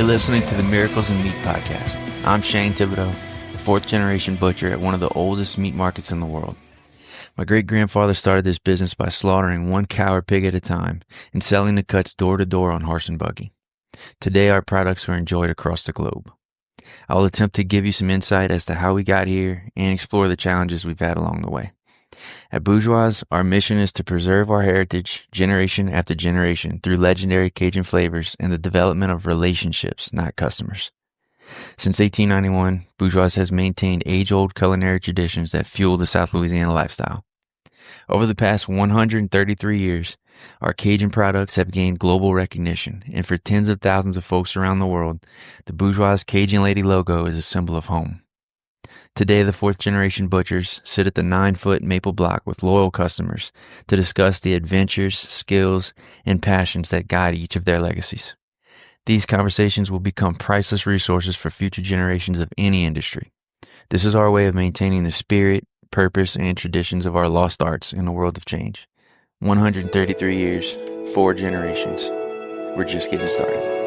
You're listening to the Miracles in Meat podcast. I'm Shane Thibodaux, the fourth generation butcher at one of the oldest meat markets in the world. My great-grandfather started this business by slaughtering one cow or pig at a time and selling the cuts door to door on horse and buggy. Today, our products are enjoyed across the globe. I will attempt to give you some insight as to how we got here and explore the challenges we've had along the way. At Bourgeois, our mission is to preserve our heritage generation after generation through legendary Cajun flavors and the development of relationships, not customers. Since 1891, Bourgeois has maintained age-old culinary traditions that fuel the South Louisiana lifestyle. Over the past 133 years, our Cajun products have gained global recognition, and for tens of thousands of folks around the world, the Bourgeois Cajun Lady logo is a symbol of home. Today, the fourth-generation butchers sit at the 9-foot maple block with loyal customers to discuss the adventures, skills, and passions that guide each of their legacies. These conversations will become priceless resources for future generations of any industry. This is our way of maintaining the spirit, purpose, and traditions of our lost arts in a world of change. 133 years, 4 generations. We're just getting started.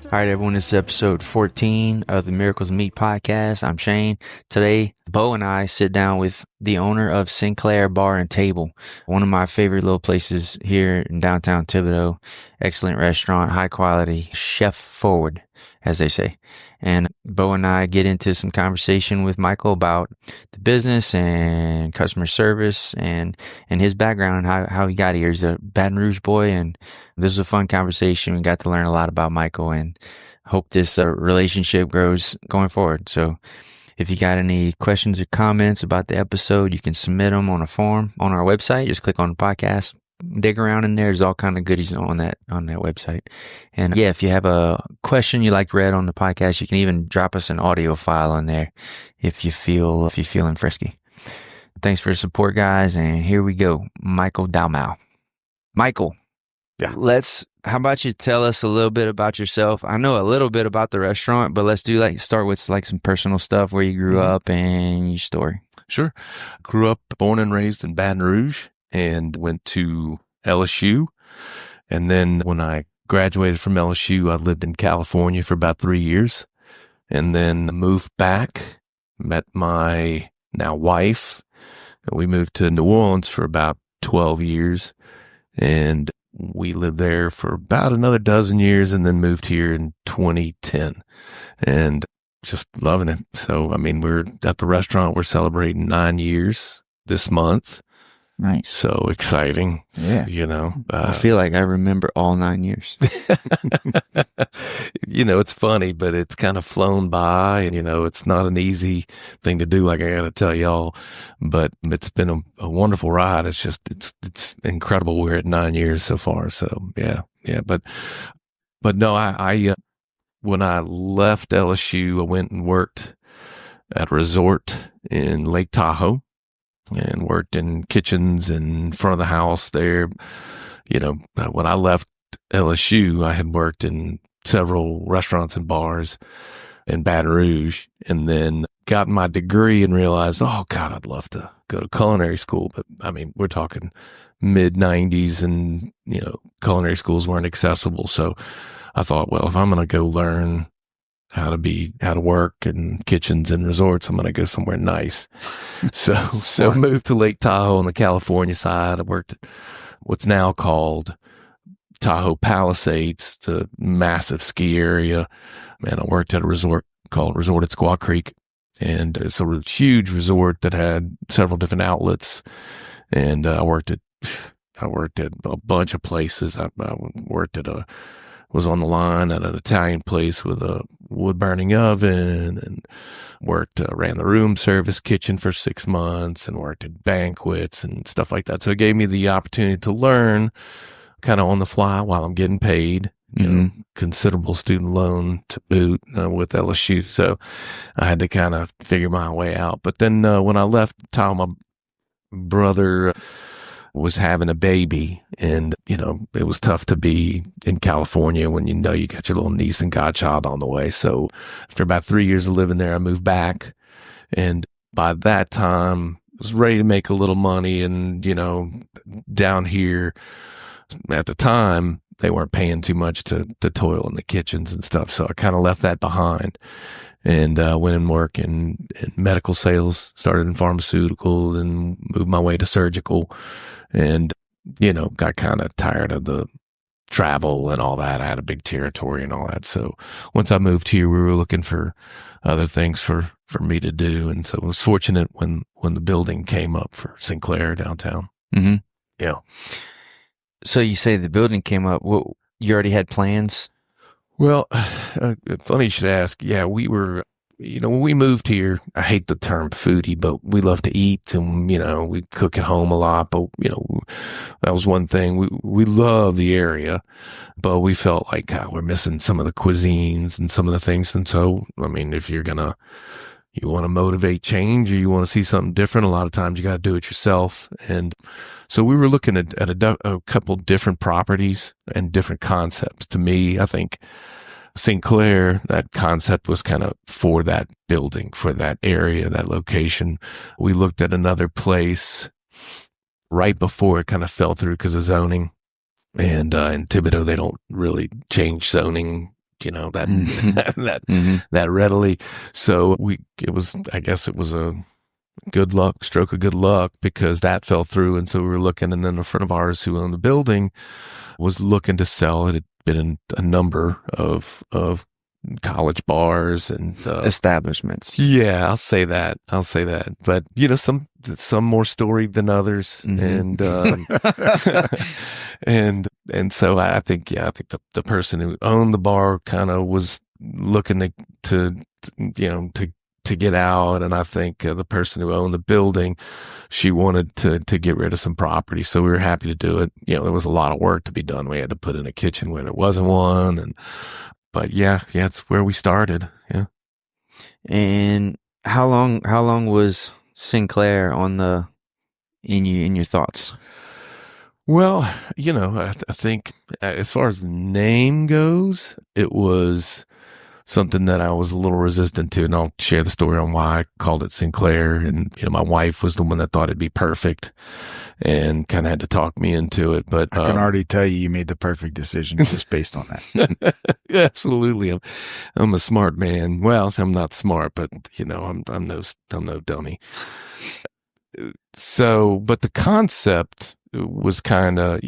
All right, everyone, this is episode 14 of the Miracles of Meat podcast. I'm Shane. Today, Beau and I sit down with the owner of Cinclare Bar and Table, one of my favorite little places here in downtown Thibodaux. Excellent restaurant, high quality, chef forward, as they say. And Beau and I get into some conversation with Michael about the business and customer service and his background, how he got here. He's a Baton Rouge boy, and this was a fun conversation. We got to learn a lot about Michael and hope this relationship grows going forward. So if you got any questions or comments about the episode, you can submit them on a form on our website. Just click on the podcast. Dig around in there. There's all kind of goodies on that website. And yeah, if you have a question you like read on the podcast, you can even drop us an audio file on there if you're feeling frisky. Thanks for your support, guys. And here we go. Michael Dalmau. Michael. Yeah. How about you tell us a little bit about yourself? I know a little bit about the restaurant, but let's start with some personal stuff, where you grew up and your story. Sure. Grew up, born and raised in Baton Rouge, and went to LSU. And then when I graduated from LSU, I lived in California for about 3 years, and then moved back, met my now wife. We moved to New Orleans for about 12 years, and we lived there for about another dozen years, and then moved here in 2010 and just loving it. So, I mean, we're at the restaurant. We're celebrating 9 years this month. Nice. So exciting. Yeah. You know, I feel like I remember all 9 years. You know, it's funny, but it's kind of flown by, and, you know, it's not an easy thing to do, like I got to tell y'all, but it's been a wonderful ride. It's just, it's incredible. We're at 9 years so far. So yeah. But no, I when I left LSU, I went and worked at a resort in Lake Tahoe, and worked in kitchens in front of the house there. You know, when I left LSU, I had worked in several restaurants and bars in Baton Rouge, and then got my degree and realized, oh God, I'd love to go to culinary school. But I mean, we're talking mid-90s, and, you know, culinary schools weren't accessible. So I thought, well, if I'm going to go learn how to work in kitchens and resorts, I'm going to go somewhere nice. So I moved to Lake Tahoe on the California side. I worked at what's now called Tahoe Palisades, the massive ski area. And I worked at a resort called Resort at Squaw Creek. And it's a huge resort that had several different outlets. And I worked at a bunch of places. I was on the line at an Italian place with a wood burning oven, and ran the room service kitchen for 6 months, and worked at banquets and stuff like that. So it gave me the opportunity to learn kind of on the fly while I'm getting paid, considerable student loan to boot with LSU. So I had to kind of figure my way out. But then when I left town, my brother was having a baby, and it was tough to be in California when you got your little niece and godchild on the way. So after about 3 years of living there, I moved back, and by that time I was ready to make a little money. And down here at the time, they weren't paying too much to toil in the kitchens and stuff, so I kind of left that behind and went and worked in medical sales, started in pharmaceutical, and moved my way to surgical, and got kind of tired of the travel and all that. I had a big territory and all that, so once I moved here, we were looking for other things for me to do, and so I was fortunate when the building came up for Cinclare downtown. Mm-hmm. Yeah. So you say the building came up. Well, you already had plans? Well, funny you should ask. Yeah, we were, when we moved here, I hate the term foodie, but we love to eat, and, we cook at home a lot, but, that was one thing. We love the area, but we felt like we're missing some of the cuisines and some of the things. And so, I mean, if you want to motivate change, or you want to see something different, a lot of times you got to do it yourself. And so we were looking at a couple different properties and different concepts. To me, I think Cinclare, that concept was kind of for that building, for that area, that location. We looked at another place right before it kind of fell through because of zoning. And in Thibodaux, they don't really change zoning, that readily. So I guess it was a stroke of good luck, because that fell through. And so we were looking, and then a friend of ours who owned the building was looking to sell. It had been in a number of college bars and establishments. Yeah, I'll say that. But some more storied than others, and and so I think the person who owned the bar kind of was looking to get out, and I think the person who owned the building, she wanted to get rid of some property, so we were happy to do it. There was a lot of work to be done. We had to put in a kitchen where there wasn't one, but it's where we started. Yeah. And how long was Cinclare in your thoughts? Well, I think as far as the name goes, it was something that I was a little resistant to, and I'll share the story on why I called it Cinclare. And my wife was the one that thought it'd be perfect, and kind of had to talk me into it. But I can already tell you made the perfect decision just based on that. Absolutely, I'm a smart man. Well, I'm not smart, but I'm no dummy. So, but the concept was kind of,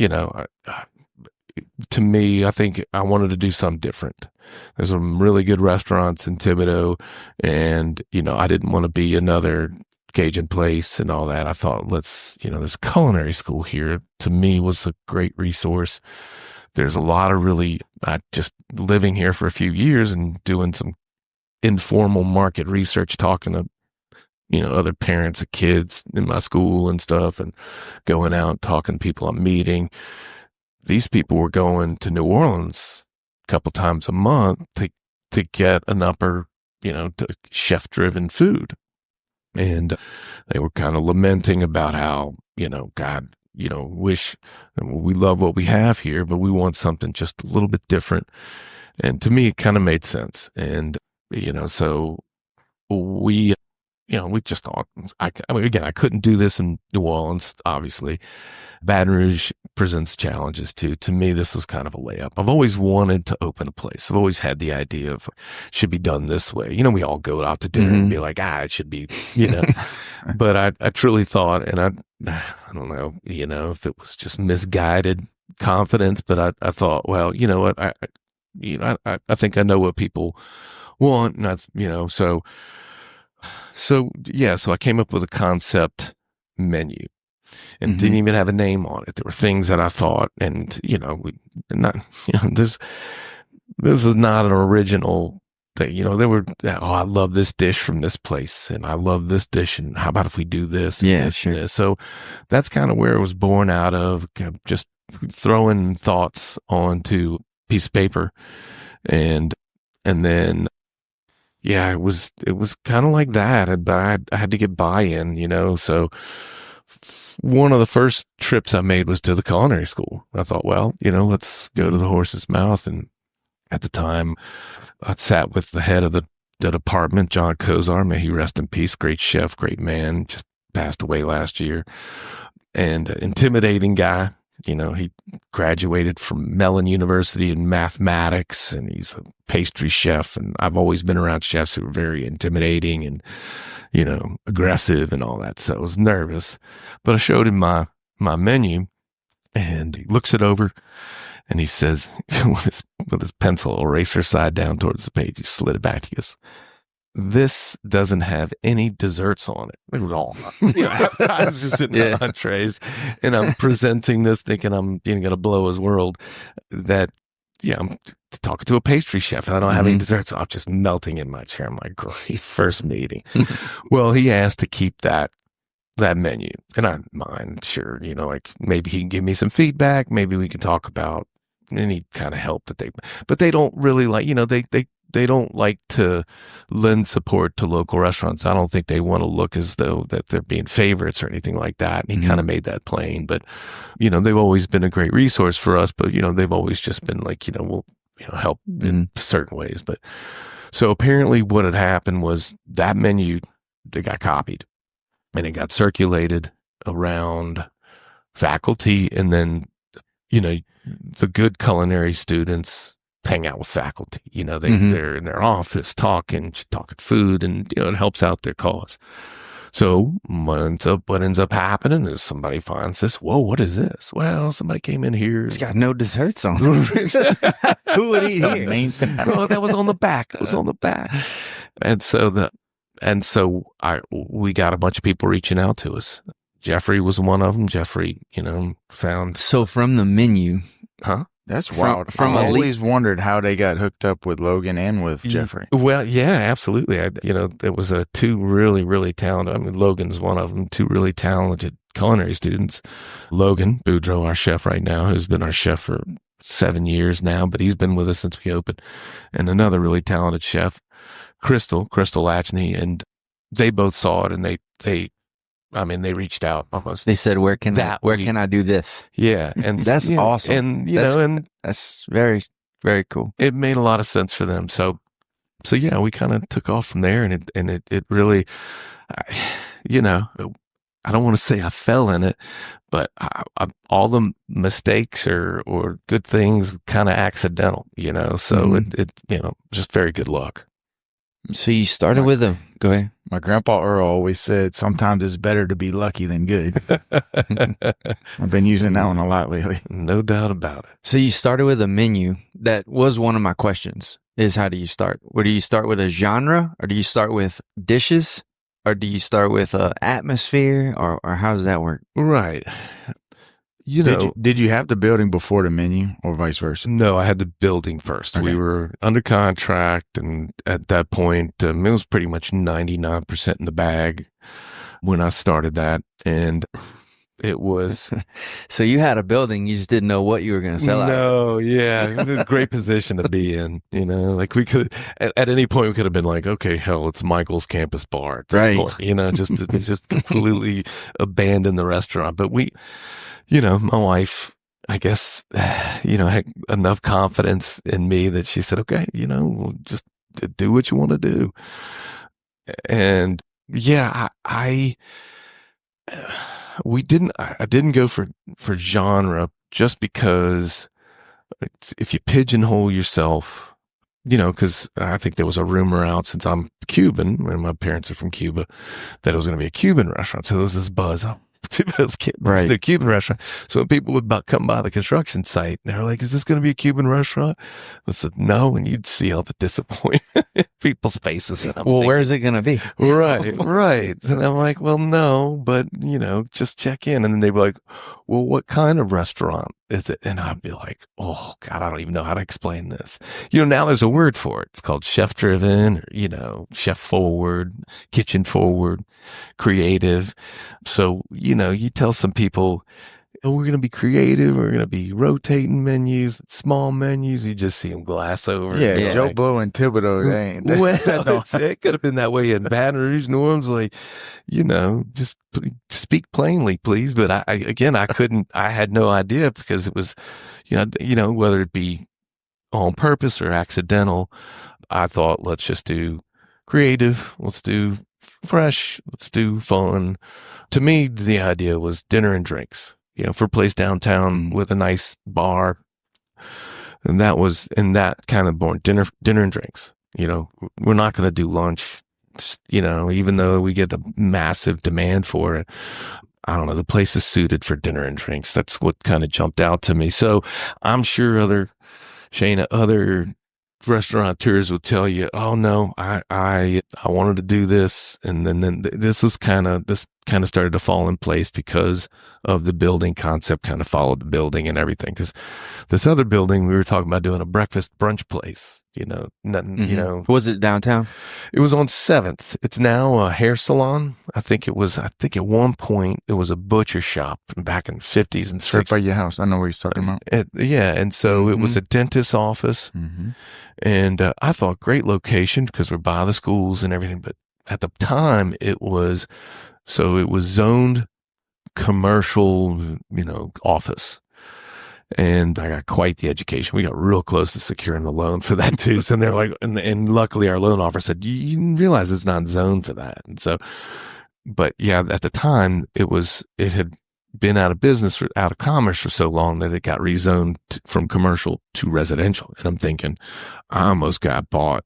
to me, I think I wanted to do something different. There's some really good restaurants in Thibodaux, and, I didn't want to be another Cajun place and all that. I thought, this culinary school here, to me, was a great resource. There's a lot of just living here for a few years and doing some informal market research, talking to other parents of kids in my school and stuff, and going out, talking to people I'm meeting. These people were going to New Orleans a couple times a month to get an upper, to chef-driven food. And they were kind of lamenting about how, God, wish we love what we have here, but we want something just a little bit different. And to me, it kind of made sense. And, so we just thought, I couldn't do this in New Orleans, obviously. Baton Rouge presents challenges too. To me, this was kind of a layup. I've always wanted to open a place. I've always had the idea of should be done this way. We all go out to dinner and be like, it should be, But I truly thought, and I don't know, if it was just misguided confidence, but I thought, well, what, I think I know what people want, and So I came up with a concept menu, and didn't even have a name on it. There were things that I thought, and this is not an original thing. There were, I love this dish from this place, and I love this dish, and how about if we do this? Yeah, this, sure. And this? So that's kind of where it was born out of, just throwing thoughts onto piece of paper. And then, yeah, it was kind of like that, but I had to get buy-in, so one of the first trips I made was to the culinary school. I thought, well, let's go to the horse's mouth. And at the time I sat with the head of the department, John Kozar, may he rest in peace, great chef, great man, just passed away last year, and intimidating guy. He graduated from Mellon University in mathematics, and he's a pastry chef. And I've always been around chefs who are very intimidating and, aggressive and all that. So I was nervous, but I showed him my menu, and he looks it over, and he says, with his pencil eraser side down towards the page, he slid it back. He goes, "This doesn't have any desserts on it." It was all, appetizers and entrees. And I'm presenting this thinking I'm going to blow his world. That, I'm talking to a pastry chef and I don't have any desserts. So I'm just melting in my chair. I'm like, great, first meeting. Well, he asked to keep that menu. And I didn't mind, sure, like maybe he can give me some feedback. Maybe we can talk about any kind of help but they don't really like, they don't like to lend support to local restaurants. I don't think they want to look as though that they're being favorites or anything like that. And he kind of made that plain. But, they've always been a great resource for us. But, they've always just been like, we'll help in certain ways. But so apparently what had happened was that menu, they got copied and it got circulated around faculty. And then, the good culinary students hang out with faculty. They're in their office talking food, and it helps out their cause. So what ends up happening is somebody finds this. Whoa, what is this? Well, somebody came in here. It's got no desserts on it. Who would eat here? Well, that was on the back. It was on the back. And so we got a bunch of people reaching out to us. Jeffrey was one of them. Jeffrey, found. So from the menu, huh? That's wild. I always wondered how they got hooked up with Logan and with Jeffrey. Well, yeah, absolutely. There was two really, really talented, Logan's one of them, two really talented culinary students. Logan Boudreaux, our chef right now, who's been our chef for 7 years now, but he's been with us since we opened. And another really talented chef, Crystal Latchney, and they both saw it, and they reached out almost. They said, where can I do this? Yeah. And that's awesome. And, that's very, very cool. It made a lot of sense for them. So yeah, we kind of took off from there, and it really, I don't want to say I fell in it, but all the mistakes or good things kind of accidental, so it just very good luck. So you started go ahead. My grandpa Earl always said, sometimes it's better to be lucky than good. I've been using that one a lot lately. No doubt about it. So you started with a menu. That was one of my questions, is how do you start? Do you start with a genre, or do you start with dishes, or do you start with atmosphere, or how does that work? Right. Did you have the building before the menu, or vice versa? No, I had the building first. Okay. We were under contract, and at that point, it was pretty much 99% in the bag when I started that, and it was. So you had a building, you just didn't know what you were going to sell. No, yeah, it was a great position to be in. Like we could at any point we could have been like, okay, hell, it's Michael's Campus Bar, right? Point, just completely abandon the restaurant, but we. My wife, I guess, had enough confidence in me that she said, okay, we'll just do what you want to do. And yeah, I didn't go for genre just because if you pigeonhole yourself, because I think there was a rumor out, since I'm Cuban and my parents are from Cuba, that it was going to be a Cuban restaurant. So there was this buzz. Thibodaux kids, right. The Cuban restaurant. So when people would come by the construction site, they were like, "Is this going to be a Cuban restaurant?" I said, "No," and you'd see all the disappointment in people's faces. And where is it going to be? Right. And I'm like, "Well, no, but just check in." And then they'd be like, "Well, what kind of restaurant is it?" And I'd be like, "Oh God, I don't even know how to explain this." Now there's a word for it. It's called chef driven, or chef forward, kitchen forward, creative. So you tell some people, oh, we're going to be creative. We're going to be rotating menus, small menus. You just see them glass over. Yeah, Joe Blow and Thibodaux, they ain't. It could have been that way in Baton Rouge, New Orleans. Like, just speak plainly, please. But I couldn't. I had no idea because it was, whether it be on purpose or accidental. I thought, let's just do creative. Let's do fresh. Let's do fun. To me, the idea was dinner and drinks, for a place downtown with a nice bar. And that kind of born dinner and drinks. We're not going to do lunch, even though we get a massive demand for it. I don't know. The place is suited for dinner and drinks. That's what kind of jumped out to me. So I'm sure other restaurateurs would tell you, oh no, I wanted to do this. And then this kind of started to fall in place because of the building concept kind of followed the building and everything. Because this other building, we were talking about doing a breakfast brunch place, nothing, Was it downtown? It was on 7th. It's now a hair salon. I think at one point it was a butcher shop back in the 50s and 60s. Right by your house. I know what you're talking about. And so it was a dentist's office. Mm-hmm. And I thought great location because we're by the schools and everything. But at the time it was zoned commercial, office. And I got quite the education. We got real close to securing the loan for that too. So they're like, and luckily our loan officer said, you realize it's not zoned for that. And so, but yeah, at the time it had been out of business, out of commerce for so long that it got rezoned from commercial to residential. And I'm thinking, I almost bought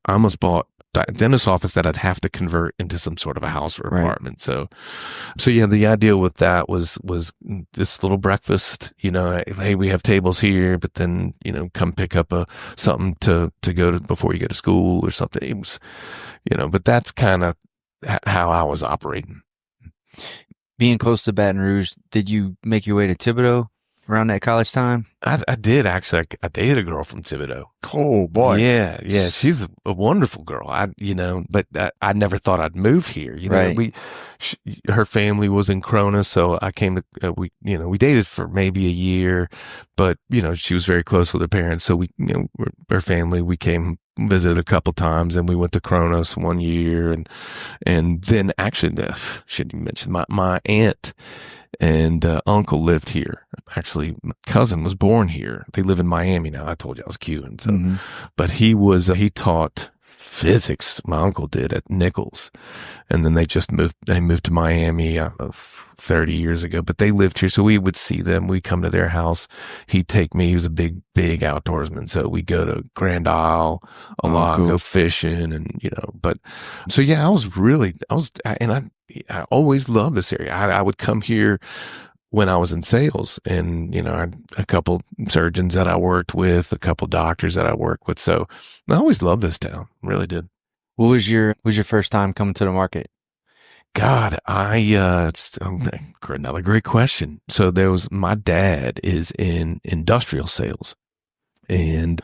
a dentist office that I'd have to convert into some sort of a house or apartment. So yeah, the idea with that was this little breakfast, hey, we have tables here, but then, come pick up something to go to before you go to school or something. It was, but that's kind of how I was operating. Being close to Baton Rouge, did you make your way to Thibodaux around that college time? I did actually. I dated a girl from Thibodaux. Oh boy. Yeah. She's a wonderful girl. But I never thought I'd move here. Right. Her family was in Corona, so I came to, we dated for maybe a year, but she was very close with her parents. So her family, we came, visited a couple times, and we went to Kronos one year. And then actually, shouldn't even mention my aunt and uncle lived here. Actually, my cousin was born here. They live in Miami now. I told you I was Cuban. So, but he taught physics. My uncle did at Nichols, and then they moved to Miami 30 years ago, but they lived here. So we would see them. We'd come to their house. He was a big outdoorsman. So we go to Grand Isle a lot, cool. Go fishing and, but so yeah, I always loved this area. I would come here when I was in sales, and, I had a couple surgeons that I worked with, a couple doctors that I worked with. So I always loved this town. Really did. What was your first time coming to the market? God, it's another great question. So my dad is in industrial sales, and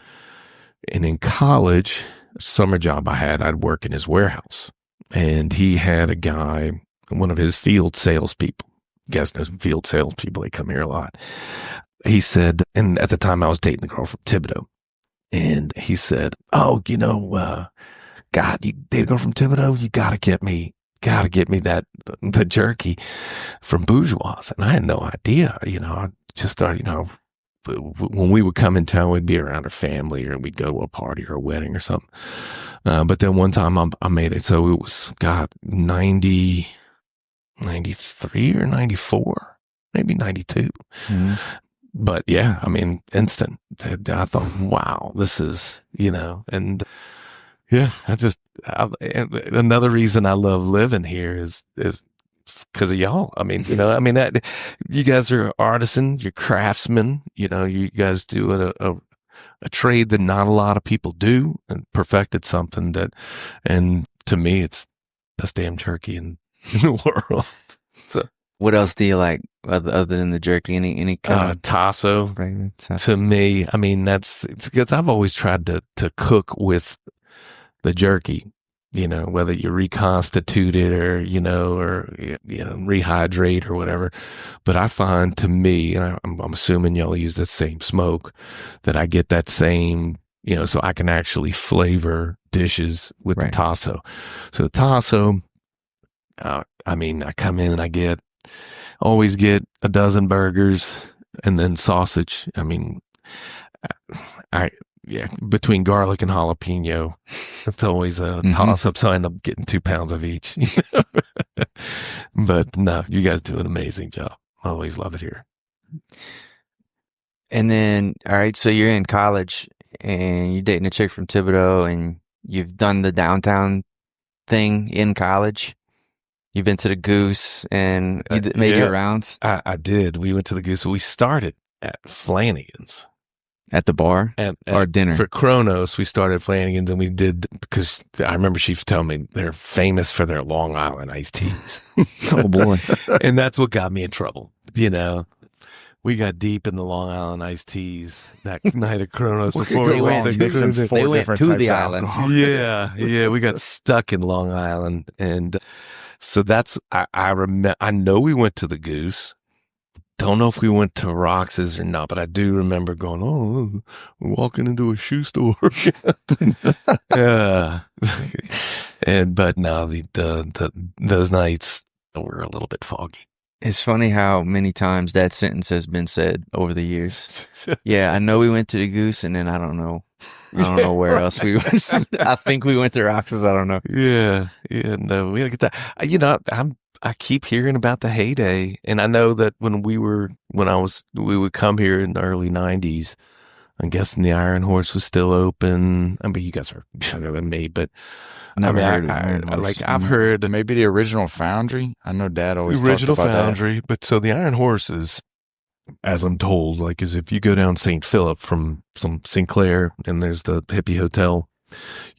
in college, summer job I'd work in his warehouse, and he had a guy, one of his field salespeople. You guys know field salespeople, they come here a lot. He said, and at the time I was dating the girl from Thibodaux, and he said, oh, God, you date a girl from Thibodaux? You gotta get me the jerky from Bourgeois. And I had no idea, I just thought, when we would come in town, we'd be around her family, or we'd go to a party or a wedding or something. But then one time I made it. So it was, 93 or 94, maybe 92. Mm-hmm. But yeah, instant. I thought, wow, this is, and yeah, another reason I love living here is because of y'all. That you guys are artisan, you're craftsmen, you guys do a trade that not a lot of people do, and perfected something and to me, it's best damn turkey in the world. So, what else do you like other than the jerky? Any kind of tasso? To me, it's because I've always tried to cook with the jerky, whether you reconstitute it or, rehydrate or whatever. But I find, to me, and I'm assuming y'all use the same smoke, that I get that same, so I can actually flavor dishes with the tasso. So the tasso, I come in and I always get a dozen burgers and then sausage. Between garlic and jalapeno, it's always a toss-up, so I end up getting 2 pounds of each. But no, you guys do an amazing job. I always love it here. And then, all right, so you're in college and you're dating a chick from Thibodaux, and you've done the downtown thing in college. You've been to the Goose and you made your rounds. I did. We went to the Goose. We started at Flanagan's. At the bar or dinner? For Kronos, we started Flanagan's, and we did, because I remember she told me they're famous for their Long Island iced teas. Oh, boy. And that's what got me in trouble. We got deep in the Long Island iced teas that night at Kronos before they went to the island. Yeah. We got stuck in Long Island. And so that's, I know we went to the Goose. Don't know if we went to Rox's or not, but I do remember going, we're walking into a shoe store. Yeah. But no, those nights were a little bit foggy. It's funny how many times that sentence has been said over the years. Yeah, I know we went to the Goose, and then I don't know where else we went. I think we went to Rox's. I don't know. Yeah. No, we gotta get that. I keep hearing about the heyday, and I know that we would come here in the early 90s. I'm guessing the Iron Horse was still open. You guys are younger than me, but Never heard of Iron Horse. I've heard maybe the original Foundry. I know Dad always the original talked about Foundry, that. but so the Iron Horse is, as I'm told, is if you go down St. Philip from some Cinclare, and there's the hippie hotel.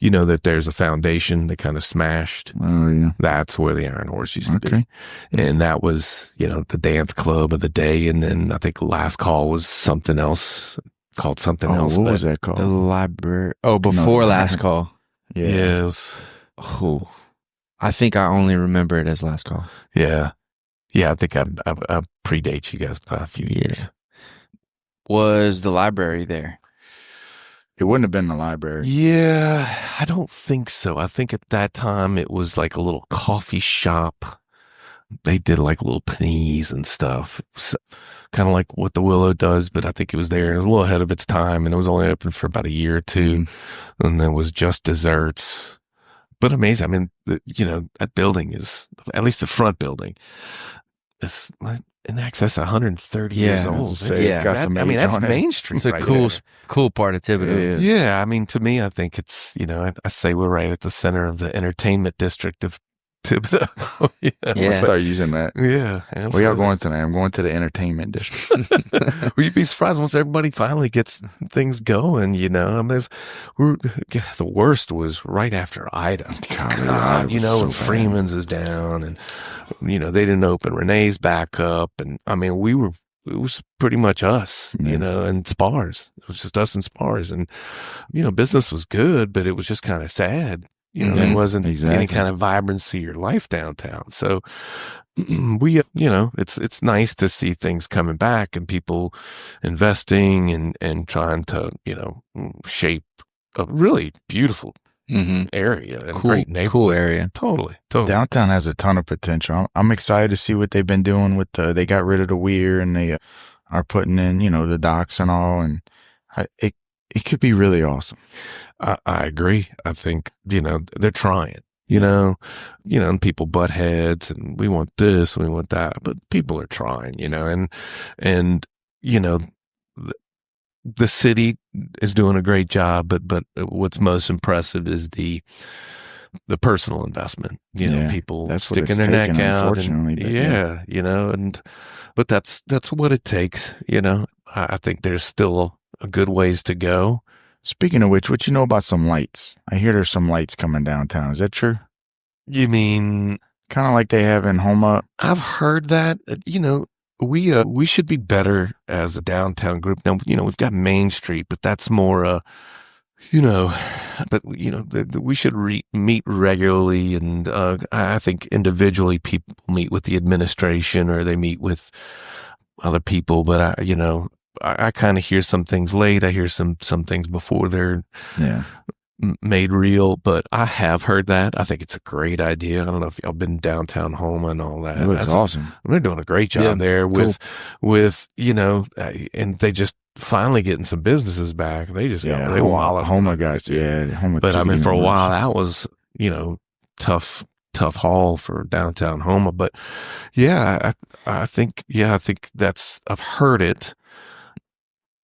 That there's a foundation that kind of smashed. Oh, yeah. That's where the Iron Horse used to be. And that was, the dance club of the day. And then I think Last Call was something else, called something else. What was that called? The library. Oh, before Last Call. Yeah. It was. Oh, I think I only remember it as Last Call. Yeah. Yeah, I think I predate you guys by a few years. Was the library there? It wouldn't have been the library. Yeah, I don't think so. I think at that time it was like a little coffee shop. They did like little paninis and stuff. So, kind of like what the Willow does, but I think it was there. It was a little ahead of its time, and it was only open for about a year or two. And there was just desserts. But amazing. That building is, at least the front building, is in excess of 130 years old. It's got some age that's on it. Main Street. It's a cool part of Thibodaux. Yeah, to me, I think it's, I say we're right at the center of the entertainment district of Thibodaux. We'll start using that. Yeah. Absolutely. Where y'all going tonight? I'm going to the entertainment district. Well, you'd be surprised once everybody finally gets things going, the worst was right after Ida. God, and Freeman's is down, and, they didn't open. Renee's back up, and, it was pretty much us, and Spars. It was just us and Spars, and, business was good, but it was just kind of sad. There wasn't any kind of vibrancy or life downtown. So we, it's nice to see things coming back and people investing and trying to, shape a really beautiful area and great neighborhood. Cool area. Totally. Downtown has a ton of potential. I'm excited to see what they've been doing with they got rid of the weir, and they are putting in, the docks and all. And it could be really awesome. I agree. I think, they're trying, and people butt heads, and we want this, and we want that, but people are trying, and the city is doing a great job, but what's most impressive is the personal investment, people that's sticking their neck out. Unfortunately, but that's what it takes. I think there's still a good ways to go. Speaking of which, what you know about some lights? I hear there's some lights coming downtown. Is that true? You mean kind of like they have in Homa? I've heard that. We should be better as a downtown group. Now, we've got Main Street, but that's more you know, but we should meet regularly, and I think individually people meet with the administration or they meet with other people. But I kind of hear some things late. I hear some things before they're made real. But I have heard that. I think it's a great idea. I don't know if y'all been downtown Houma and all that. It looks awesome. They're doing a great job there with and they just finally getting some businesses back. They just Houma guys. Houma. But I mean, for a while that was tough haul for downtown Houma. But I think that's, I've heard it.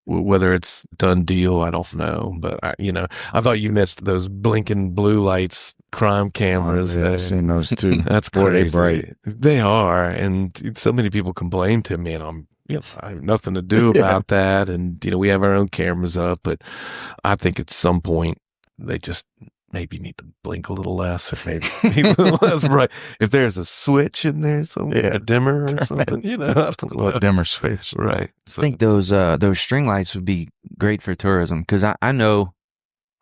Whether it's done deal, I don't know. But I thought you missed those blinking blue lights, crime cameras. I've seen those too. That's crazy. Bright. They are, and so many people complain to me, and I have nothing to do about that. And we have our own cameras up, but I think at some point they just maybe need to blink a little less, or maybe be a little less bright. If there's a switch in there, a dimmer or something, I don't know. A dimmer switch, right? So, I think those string lights would be great for tourism, because I know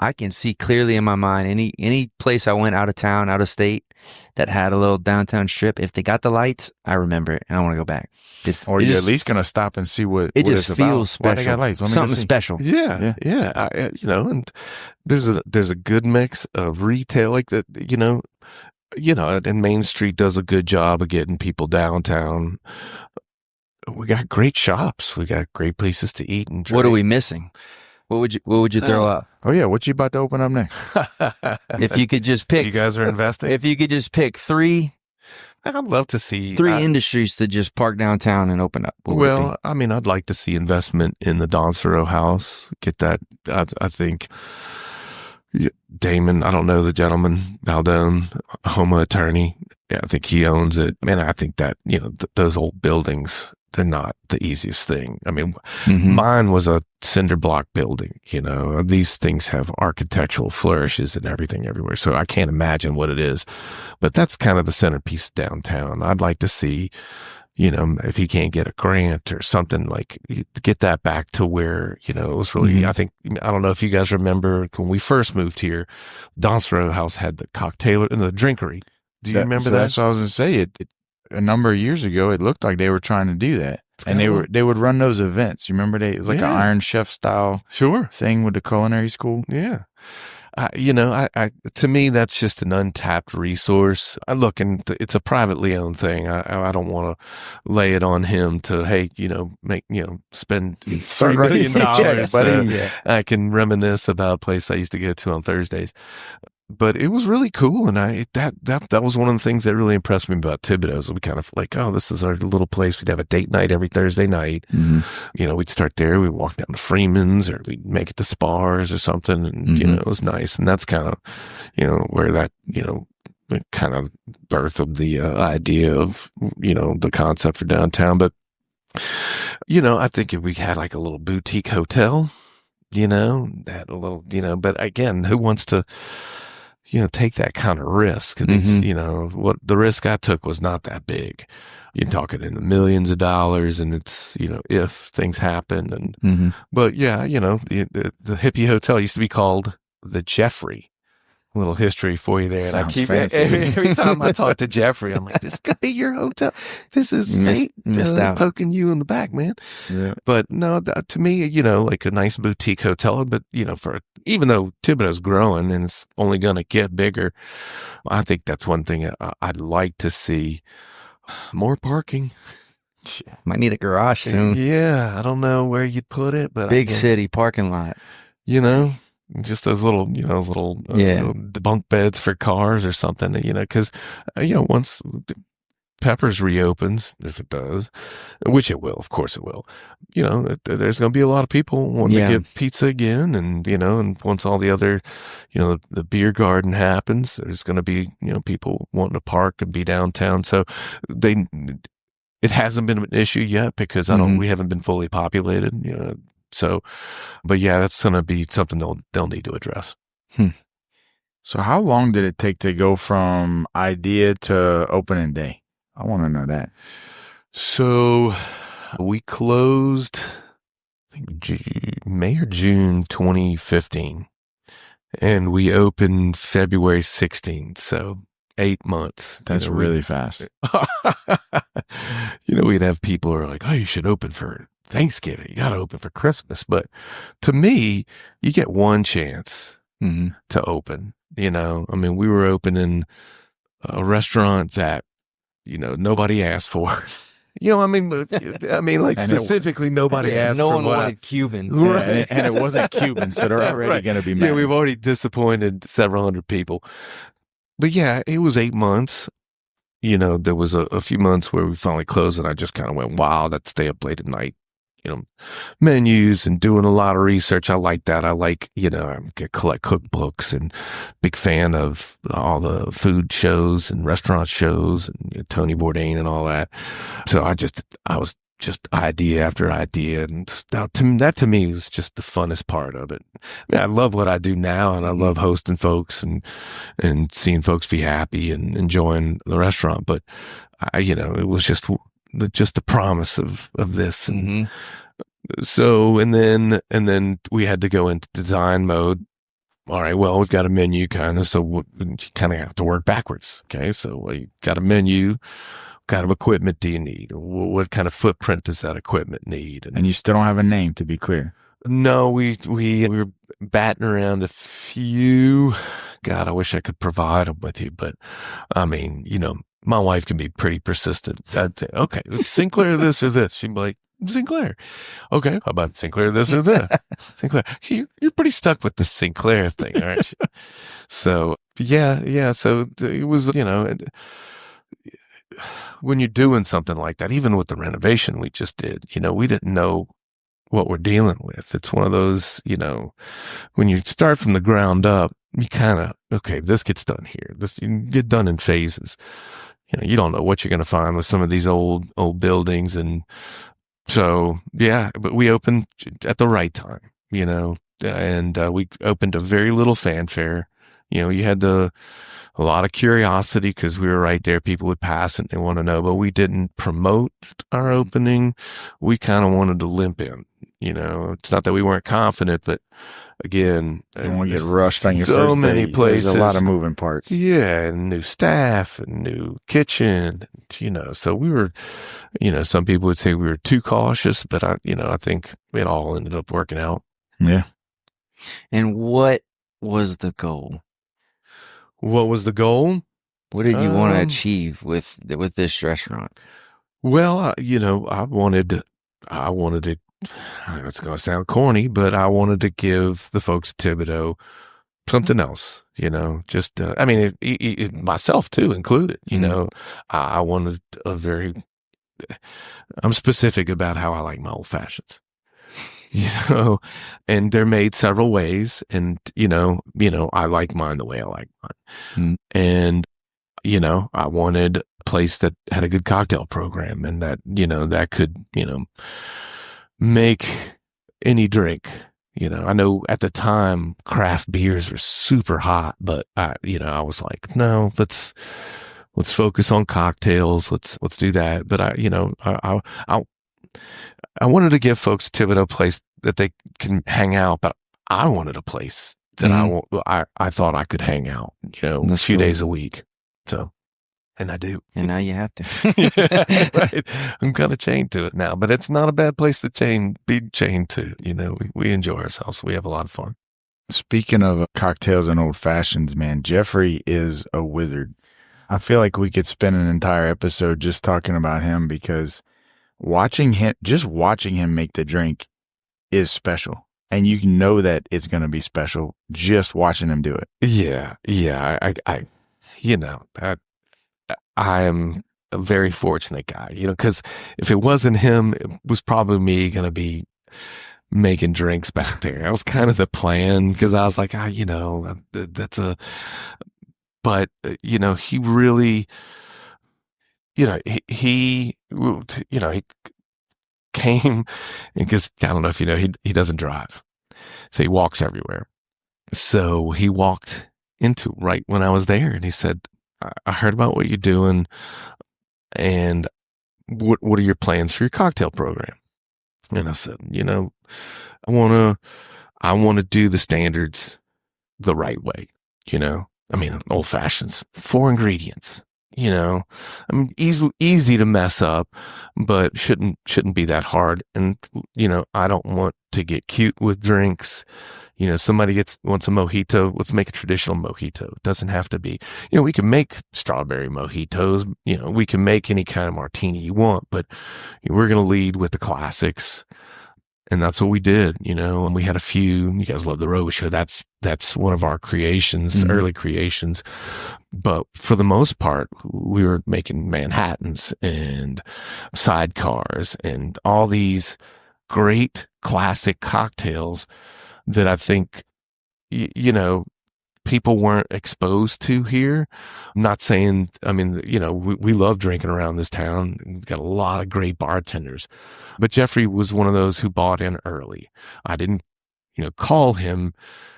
I can see clearly in my mind any place I went out of town, out of state that had a little downtown strip. If they got the lights, I remember it and I want to go back. Or you're at least gonna stop and see what it what just it's feels about. special. Why they got lights? Something special. Yeah. And there's a good mix of retail like that. And Main Street does a good job of getting people downtown. We got great shops. We got great places to eat and drink. What are we missing? What would you throw up? Oh yeah, what you about to open up next? If you could just pick, you guys are investing. If you could just pick three, I'd love to see three industries to just park downtown and open up. I'd like to see investment in the Doncereau house. Get that. I think Damon. I don't know the gentleman, Baldone, Houma attorney. Yeah, I think he owns it. Man, I think that those old buildings, they're not the easiest thing. I mean, mine was a cinder block building. These things have architectural flourishes and everything everywhere. So I can't imagine what it is, but that's kind of the centerpiece of downtown. I'd like to see, if you can't get a grant or something, like get that back to where, it was really, I don't know if you guys remember when we first moved here, Doncereau House had the cocktail and the drinkery. Do you remember that? That's what I was going to say. A number of years ago, it looked like they were trying to do that, and they would run those events. You remember it was like an Iron Chef style thing with the culinary school. Yeah. To me, that's just an untapped resource. It's a privately owned thing. I don't want to lay it on him to, spend $3 million. So I can reminisce about a place I used to go to on Thursdays. But it was really cool, and that was one of the things that really impressed me about Thibodaux. We kind of like, oh, this is our little place. We'd have a date night every Thursday night. We'd start there. We'd walk down to Freeman's, or we'd make it to Spars or something, and it was nice. And that's kind of where that kind of birth of the idea of the concept for downtown. But I think if we had like a little boutique hotel, that a little, but again, who wants to take that kind of risk? And it's, what the risk I took was not that big. You're talking in the millions of dollars, and it's, if things happen. And, but yeah, the hippie hotel used to be called the Jeffrey. A little history for you there. And I keep every time I talk to Jeffrey, I'm like, this could be your hotel. This is fate poking you in the back, man. Yeah. But no, to me, like a nice boutique hotel, but even though Thibodaux's growing and it's only going to get bigger, I think that's one thing I'd like to see. More parking. Might need a garage soon. Yeah, I don't know where you'd put it, but big city parking lot. Just those little, bunk beds for cars or something, because, once Peppers reopens, if it does, which it will, of course it will, there's going to be a lot of people wanting to get pizza again. And, and once all the other, the beer garden happens, there's going to be, people wanting to park and be downtown. So it hasn't been an issue yet because we haven't been fully populated, So, but yeah, that's going to be something they'll need to address. So how long did it take to go from idea to opening day? I want to know that. So we closed, I think May or June 2015. And we opened February 16th. So 8 months. That's really fast. We'd have people who are like, oh, you should open for Thanksgiving. You got to open for Christmas. But to me, you get one chance to open. We were opening a restaurant that, nobody asked for. Specifically, nobody asked for. No one wanted Cuban. Right. And it wasn't Cuban, so they're already going to be mad. Yeah, we've already disappointed several hundred people. But yeah, it was 8 months. There was a few months where we finally closed, and I just kind of went wild. I'd stay up late at night, menus and doing a lot of research. I like that. I like, I collect cookbooks and big fan of all the food shows and restaurant shows and Tony Bourdain and all that. So I was just idea after idea. And that to me was just the funnest part of it. I love what I do now, and I love hosting folks and seeing folks be happy and enjoying the restaurant. But it was just the promise of this. And so, and then we had to go into design mode. All right, well, we've got a menu so you kind of have to work backwards. Okay. So we got a menu. What kind of equipment do you need? What kind of footprint does that equipment need? And you still don't have a name, to be clear. No, we were batting around a few. God, I wish I could provide them with you, but my wife can be pretty persistent. I'd say, okay, Cinclare this or this. She'd be like, Cinclare. Okay, how about Cinclare this or this? Cinclare. You're pretty stuck with the Cinclare thing, aren't you? So, yeah. So it was, when you're doing something like that, even with the renovation we just did, we didn't know what we're dealing with. It's one of those, when you start from the ground up, you kind of, okay, this gets done here. This you get done in phases. You don't know what you're going to find with some of these old buildings. And so, yeah, but we opened at the right time, and we opened a very little fanfare. You had a lot of curiosity because we were right there. People would pass and they want to know, but we didn't promote our opening. We kind of wanted to limp in. It's not that we weren't confident, but again, you don't want to get rushed on your so first many day. places. There's a lot of moving parts. Yeah, and new staff and new kitchen. So we were, some people would say we were too cautious, but I think it all ended up working out. Yeah. And what was the goal? What was the goal? What did you want to achieve with this restaurant? Well, I wanted to, it's going to sound corny, but I wanted to give the folks at Thibodaux something else, just, myself too included, I wanted I'm specific about how I like my old fashions. And they're made several ways, and I like mine the way I like mine. And I wanted a place that had a good cocktail program, and that that could make any drink. I know at the time craft beers were super hot, but I was like, no, let's focus on cocktails. Let's do that. But I wanted to give folks Thibodaux a place that they can hang out, but I wanted a place that I thought I could hang out, a few days a week. So, and I do. And now you have to. Yeah, right. I'm kind of chained to it now, but it's not a bad place to be chained to. We enjoy ourselves. We have a lot of fun. Speaking of cocktails and old fashions, man, Jeffrey is a wizard. I feel like we could spend an entire episode just talking about him, because watching him make the drink is special. And you know that it's going to be special just watching him do it. Yeah. I am a very fortunate guy, because if it wasn't him, it was probably me going to be making drinks back there. That was kind of the plan, because I was like, but he really, he came, because I don't know if he doesn't drive, so he walks everywhere. So he walked into right when I was there, and he said, I heard about what you're doing, and what are your plans for your cocktail program? And I said, I want to do the standards the right way, you know? I mean, old fashions, 4 ingredients, you know? I mean, easy to mess up, but shouldn't be that hard. And, you know, I don't want to get cute with drinks. You know, somebody wants a mojito. Let's make a traditional mojito. It doesn't have to be, you know, we can make strawberry mojitos. You know, we can make any kind of martini you want, but we're going to lead with the classics. And that's what we did, you know, and we had a few. You guys love the Robichaux. That's one of our creations, early creations. But for the most part, we were making Manhattans and sidecars and all these great classic cocktails that I think, you know, people weren't exposed to here. I'm not saying, I mean, you know, we love drinking around this town. We've got a lot of great bartenders. But Jeffrey was one of those who bought in early. I didn't, you know, call him.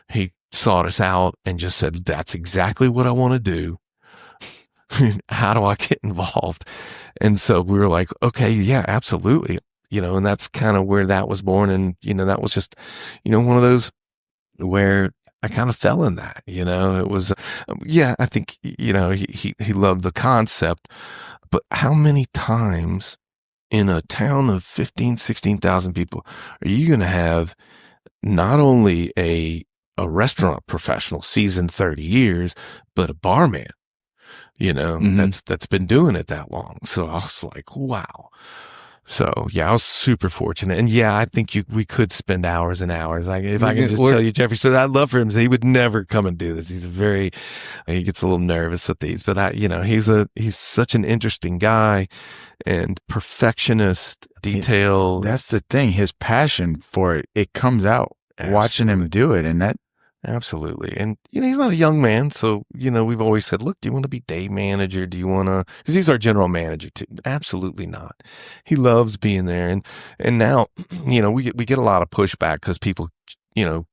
He sought us out and just said, that's exactly what I want to do. How do I get involved? And so we were like, okay, yeah, absolutely. You know, and that's kind of where that was born. And, you know, that was just, you know, one of those where I kind of fell in that, you know, it was, yeah, I think, you know, he loved the concept, but how many times in a town of 15, 16,000 people are you going to have not only a restaurant professional seasoned 30 years, but a barman, you know, that's been doing it that long. So I was like, wow. So yeah, I was super fortunate, and yeah, I think we could spend hours and hours. If I can just tell you, Jeffrey, so I'd love for him. He would never come and do this. He gets a little nervous with these, but you know, he's such an interesting guy and perfectionist, detail. That's the thing. His passion for it comes out watching him do it, and that. Absolutely. And, you know, he's not a young man. So, you know, we've always said, look, do you want to be day manager? Do you want to, because he's our general manager too. Absolutely not. He loves being there. And now, you know, we get a lot of pushback because people, you know,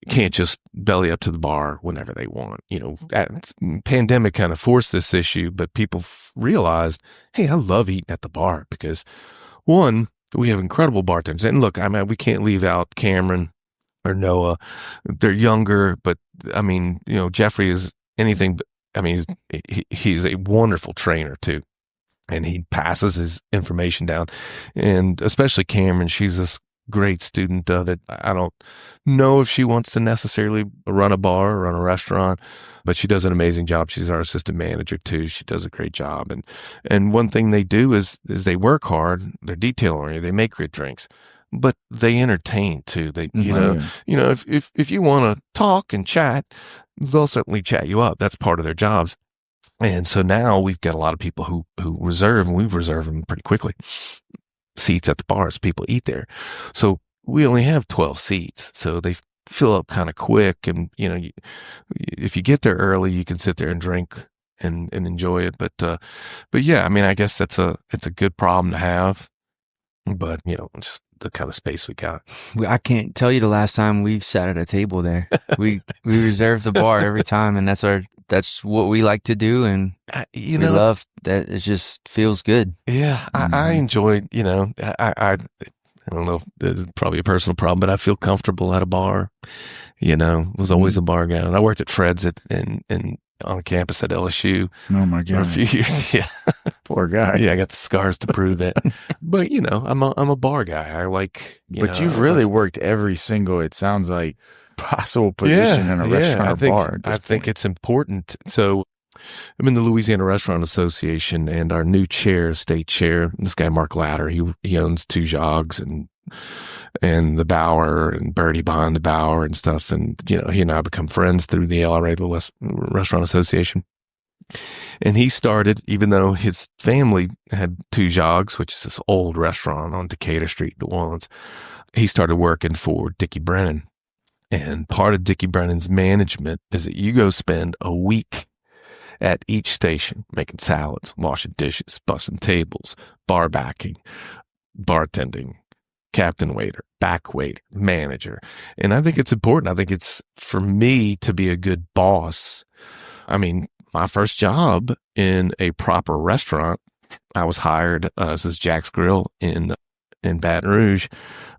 can't just belly up to the bar whenever they want. You know, pandemic kind of forced this issue, but people realized, hey, I love eating at the bar because one, we have incredible bartenders. And look, I mean, we can't leave out Cameron or Noah. They're younger, but I mean, you know, Jeffrey is anything but, I mean, he's a wonderful trainer too. And he passes his information down. And especially Cameron, she's this great student of it. I don't know if she wants to necessarily run a bar or run a restaurant, but she does an amazing job. She's our assistant manager too. She does a great job. And one thing they do is they work hard. They're detail oriented. They make great drinks, but they entertain too. They, you know, if you want to talk and chat, they'll certainly chat you up. That's part of their jobs. And so now we've got a lot of people who reserve, and we've reserved them pretty quickly, seats at the bars. People eat there. So we only have 12 seats. So they fill up kind of quick. And, you know, if you get there early, you can sit there and drink and enjoy it. But yeah, I mean, I guess it's a good problem to have, but you know, it's just the kind of space we got. I can't tell you the last time we've sat at a table there. We reserve the bar every time, and that's what we like to do, and we love that. It just feels good. Yeah, I enjoyed. You know, I don't know if this is probably a personal problem, but I feel comfortable at a bar. You know, was always a bar guy. And I worked at Fred's on campus at LSU. Oh my God. For a few years. Yeah. Poor guy. Yeah, I got the scars to prove it. But you know, I'm a bar guy. I like. You've really worked every single. It sounds like possible position in a restaurant or bar. I think it's important. So I'm in the Louisiana Restaurant Association, and our new state chair, this guy Mark Latter, he owns Two Jogs and the Bower and Birdie behind the Bower and stuff. And, you know, he and I become friends through the LRA, the Restaurant Association. And he started, even though his family had Two Jogs, which is this old restaurant on Decatur Street, New Orleans, he started working for Dickie Brennan. And part of Dickie Brennan's management is that you go spend a week at each station making salads, washing dishes, bussing tables, bar backing, bartending, captain waiter, back waiter, manager. And I think it's important. I think it's for me to be a good boss. I mean, my first job in a proper restaurant, I was hired, this is Jack's Grill in in Baton Rouge,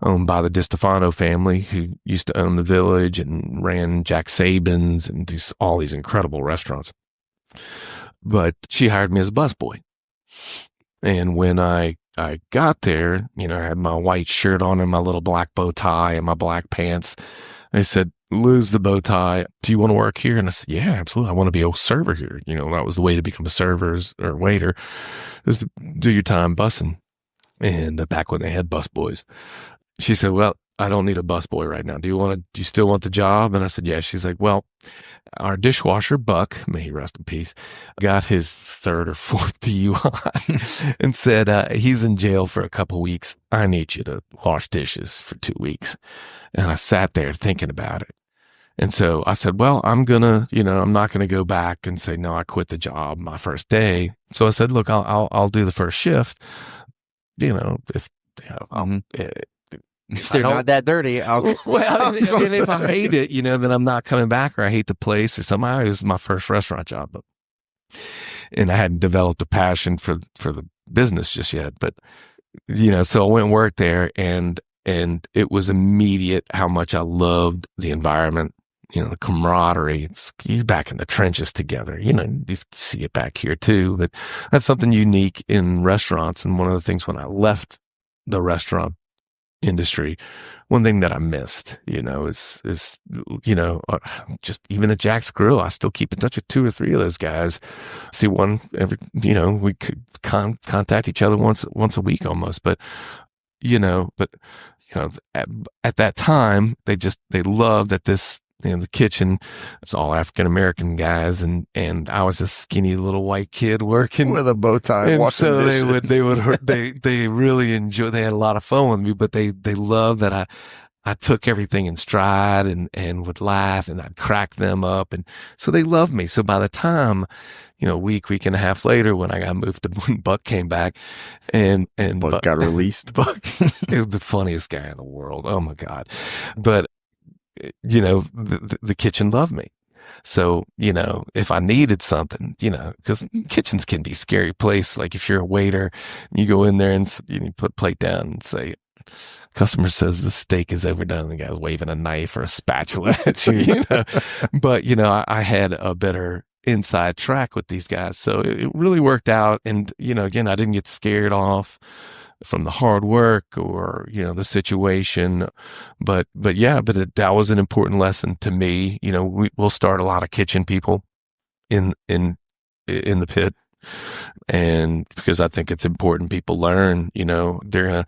owned by the DiStefano family, who used to own the Village and ran Jack Saban's and all these incredible restaurants. But she hired me as a busboy. And when I got there, I had my white shirt on and my little black bow tie and my black pants. They said, "Lose the bow tie. Do you want to work here?" And I said, "Yeah, absolutely. I want to be a server here." That was the way to become a server or waiter, is to do your time bussing. And back when they had bus boys, she said, "Well, I don't need a bus boy right now. Do you still want the job?" And I said, "Yeah." She's like, "Well, our dishwasher, Buck, may he rest in peace, got his 3rd or 4th DUI and said, he's in jail for a couple weeks. I need you to wash dishes for 2 weeks." And I sat there thinking about it. And so I said, "Well, I'm not going to go back and say, no, I quit the job my first day." So I said, "Look, I'll do the first shift. If they're not that dirty, and if I hate it, then I'm not coming back, or I hate the place or something." It was my first restaurant job, and I hadn't developed a passion for the business just yet. But so I went and worked there, and it was immediate how much I loved the environment. The camaraderie. You're back in the trenches together. You see it back here too, but that's something unique in restaurants. And one of the things when I left the restaurant industry, one thing that I missed, is just even at Jack's Grill, I still keep in touch with 2 or 3 of those guys. See one every, we could contact each other once a week almost, but at that time, they loved that this, the kitchen, it's all African-American guys. And I was a skinny little white kid working with a bow tie. And so they really enjoyed, they had a lot of fun with me, but they loved that I took everything in stride and would laugh, and I'd crack them up. And so they loved me. So by the time, a week and a half later, when I got moved to Buck came back and Buck got released. Buck is the funniest guy in the world. Oh my God. But, the kitchen loved me. So, if I needed something, because kitchens can be a scary place. Like if you're a waiter, you go in there and you put a plate down and say, "Customer says the steak is overdone," and the guy's waving a knife or a spatula at you, But, I had a better inside track with these guys. So it really worked out. And, again, I didn't get scared off from the hard work or, the situation. But that was an important lesson to me. We'll start a lot of kitchen people in the pit. And because I think it's important people learn, they're going to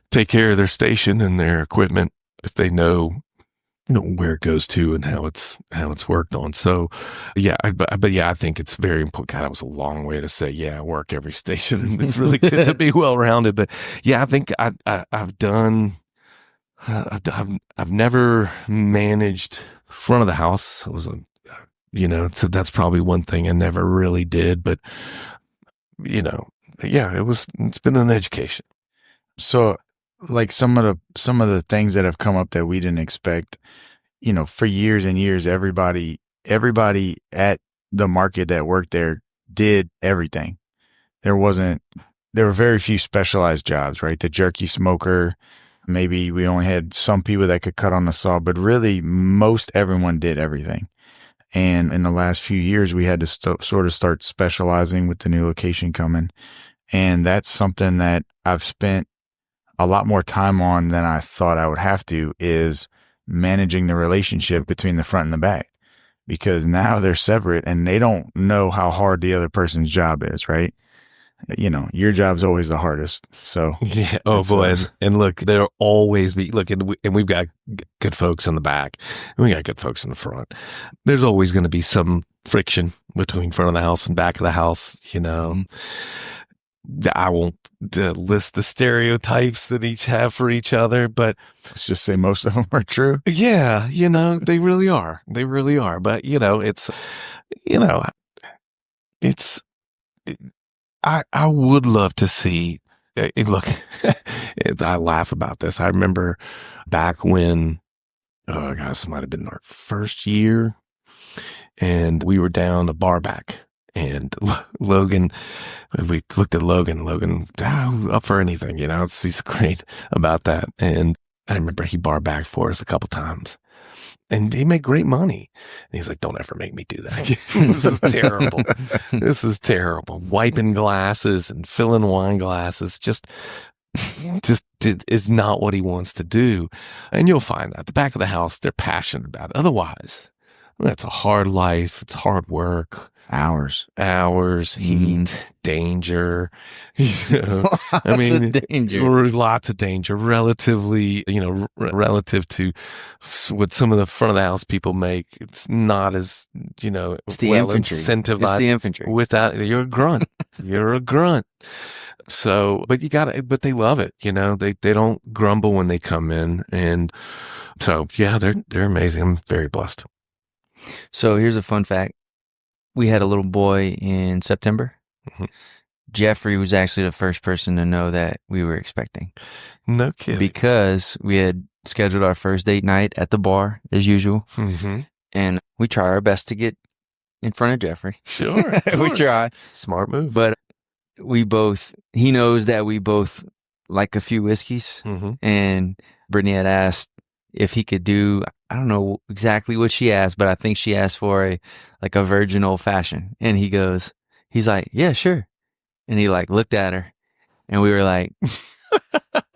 take care of their station and their equipment if they know where it goes to and how it's worked on. So I think it's very important. God, that was a long way to say, I work every station. It's really good to be well-rounded, but I think I've never managed front of the house. It was so that's probably one thing I never really did, but it's been an education. So like some of the things that have come up that we didn't expect, for years and years, everybody at the market that worked there did everything. There were very few specialized jobs, right? The jerky smoker, maybe we only had some people that could cut on the saw, but really most everyone did everything. And in the last few years, we had to sort of start specializing with the new location coming. And that's something that I've spent a lot more time on than I thought I would have to, is managing the relationship between the front and the back, because now they're separate and they don't know how hard the other person's job is, right? Your job's always the hardest. So yeah. Oh boy. And look, there'll always be, and we've got good folks in the back and we got good folks in the front. There's always going to be some friction between front of the house and back of the house, I won't list the stereotypes that each have for each other, but let's just say most of them are true. Yeah, they really are. They really are. But I would love to see. Look, I laugh about this. I remember back when, this might have been our first year, and we were down a bar back. And Logan, we looked at Logan, up for anything, he's great about that. And I remember he bar back for us a couple times. And he made great money. And he's like, don't ever make me do that. This is terrible. This is terrible. Wiping glasses and filling wine glasses just is not what he wants to do. And you'll find that at the back of the house, they're passionate about it. Otherwise, it's a hard life. It's hard work. Hours, heat, danger, Lots of danger. Lots of danger, relatively, relative to what some of the front of the house people make. It's not as, It's the well infantry. incentivized. It's the infantry. Without, you're a grunt. You're a grunt. So, but but they love it. They don't grumble when they come in. And so, yeah, they're amazing. I'm very blessed. So here's a fun fact. We had a little boy in September. Mm-hmm. Jeffrey was actually the first person to know that we were expecting. No kidding. Because we had scheduled our first date night at the bar, as usual. Mm-hmm. And we try our best to get in front of Jeffrey. Sure. We try. Smart move. But he knows that we both like a few whiskeys. Mm-hmm. And Brittany had asked if he could do, I don't know exactly what she asked, but I think she asked for a virgin old fashioned. And he's like, yeah, sure. And he looked at her and we were like,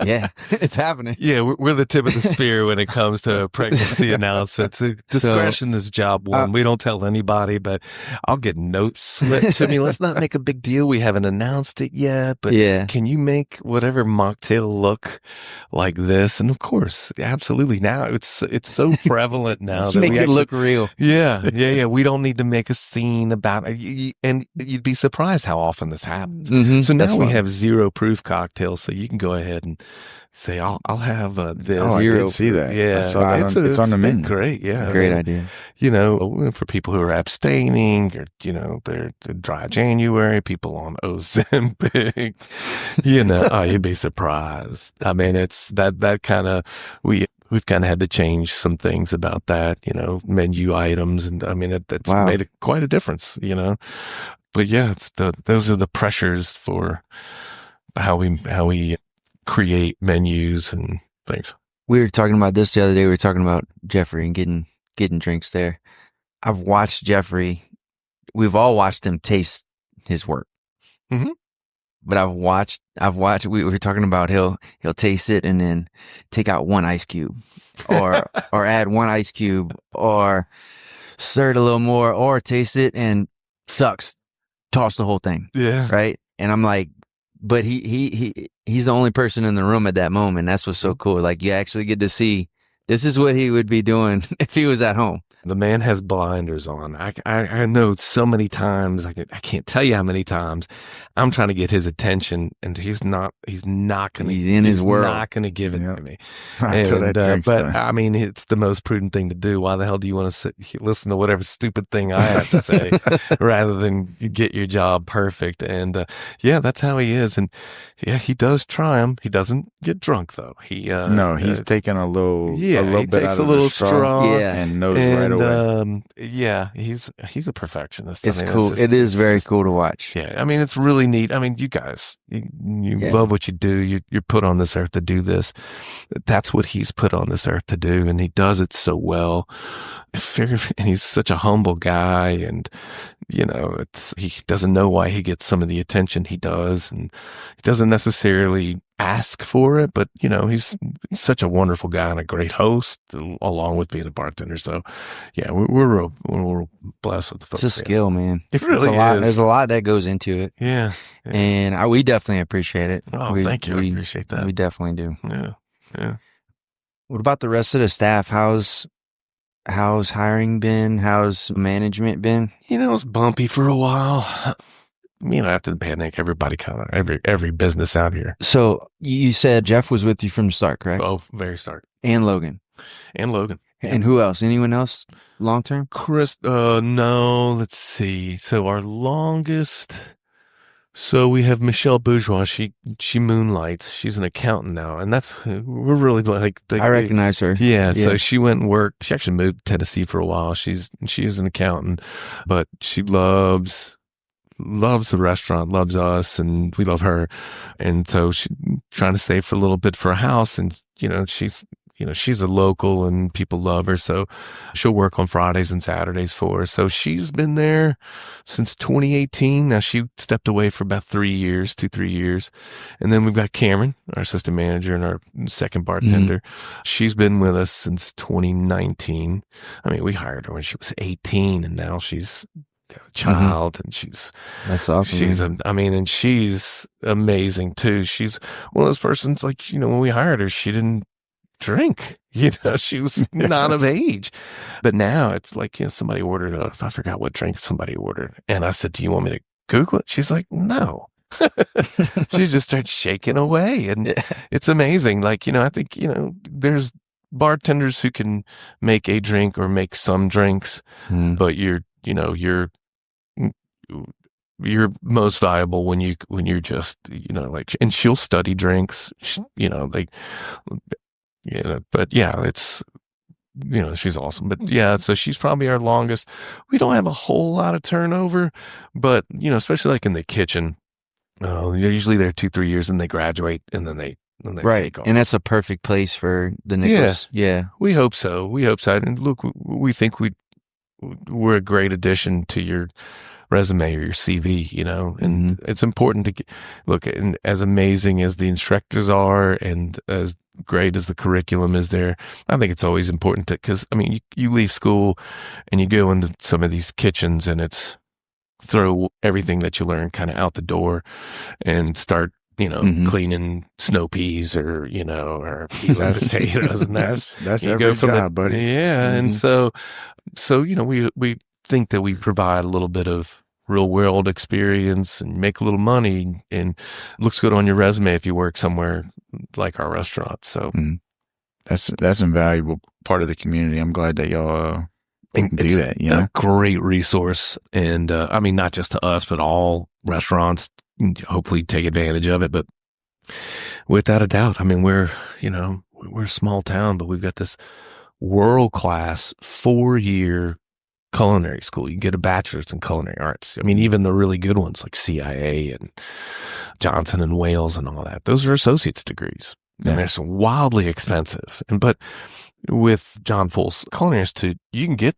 yeah, it's happening. Yeah, we're the tip of the spear when it comes to pregnancy announcements. Discretion is job one. We don't tell anybody, but I'll get notes slipped to me. Let's not make a big deal. We haven't announced it yet, but can you make whatever mocktail look like this? And of course, absolutely. Now it's so prevalent now that make we it look real. Yeah. We don't need to make a scene about it. And you'd be surprised how often this happens. Mm-hmm. So now we have 0 proof cocktails, so you can go ahead and say, I'll have this. Oh, I did see that. Yeah. I saw that it's on the menu. Great. Yeah. Great idea. For people who are abstaining or, they're dry January, people on Ozempic, you'd be surprised. I mean, it's that kind of, we've kind of had to change some things about that, menu items. And I mean, it's made quite a difference, but yeah, those are the pressures for how we create menus and things. We were talking about this the other day. We were talking about Jeffrey and getting drinks there. I've watched Jeffrey. We've all watched him taste his work. Mm-hmm. But I've watched. We were talking about he'll taste it and then take out one ice cube, or add one ice cube, or stir it a little more, or taste it and sucks, toss the whole thing. Yeah. Right. And I'm like, but he's the only person in the room at that moment. That's what's so cool. You actually get to see this is what he would be doing if he was at home. The man has blinders on. I know so many times, I can't tell you how many times I'm trying to get his attention and he's not going to, he's in his world. Not going to give it to me. But I mean, it's the most prudent thing to do. Why the hell do you want to listen to whatever stupid thing I have to say rather than get your job perfect? And that's how he is. And yeah, he does try them. He doesn't get drunk though. He's taking a little bit takes out a of little the straw and knows right away. He's a perfectionist. It's cool. It is very cool to watch. Yeah, I mean, it's really neat. I mean, you guys, you love what you do. You're put on this earth to do this. That's what he's put on this earth to do, and he does it so well. And he's such a humble guy, and he doesn't know why he gets some of the attention he does, and he doesn't necessarily ask for it, but he's such a wonderful guy and a great host along with being a bartender. So yeah, we're real blessed with the folks. It's a skill, man. It really is. is. There's a lot that goes into it. Yeah. And we definitely appreciate it. Oh, thank you. I appreciate that. We definitely do. Yeah. What about the rest of the staff? How's hiring been? How's management been? It's bumpy for a while. After the pandemic, everybody every business out here. So you said Jeff was with you from the start, correct? Oh, very start. And Logan. And who else? Anyone else long term? Chris, no, let's see. So our longest, so we have Michelle Bourgeois. She moonlights. She's an accountant now. And we're really I recognize her. Yeah. So she went and worked. She actually moved to Tennessee for a while. She's an accountant, but she loves loves the restaurant, loves us, and we love her. And so she's trying to save for a little bit for a house. And, she's a local and people love her. So she'll work on Fridays and Saturdays for us. So she's been there since 2018. Now she stepped away for about 3 years, 3 years. And then we've got Cameron, our assistant manager and our second bartender. She's been with us since 2019. I mean, we hired her when she was 18 and now she's got a child and that's awesome. And she's amazing too. She's one of those persons like, when we hired her, she didn't drink, she was not of age, but now it's like, somebody ordered I forgot what drink somebody ordered. And I said, do you want me to Google it? She's like, no. She just starts shaking away and it's amazing. Like, I think, there's bartenders who can make a drink or make some drinks, but you're most valuable when you're just, and she'll study drinks, but yeah, it's, she's awesome. But yeah, so she's probably our longest. We don't have a whole lot of turnover, but, especially like in the kitchen, they're usually there 2-3 years and they graduate and then they right. take off. And that's a perfect place for the Nichols. Yeah. We hope so. And look, we think we're a great addition to your resume or your CV, and it's important to look, and as amazing as the instructors are and as great as the curriculum is there, I think it's always important because you leave school and you go into some of these kitchens and it's throw everything that you learn kind of out the door and start cleaning snow peas or peeling potatoes, and that's every job, buddy. Yeah, and so we think that we provide a little bit of real world experience and make a little money, and it looks good on your resume if you work somewhere like our restaurant. So that's an invaluable part of the community. I'm glad that y'all do that. A great resource, and not just to us, but all restaurants hopefully take advantage of it. But without a doubt, we're a small town, but we've got this world-class 4-year culinary school. You can get a bachelor's in culinary arts. Even the really good ones like CIA and Johnson and Wales and all that, those are associate's degrees. Yeah. And they're so wildly expensive. But with John Full's Culinary Institute, you can get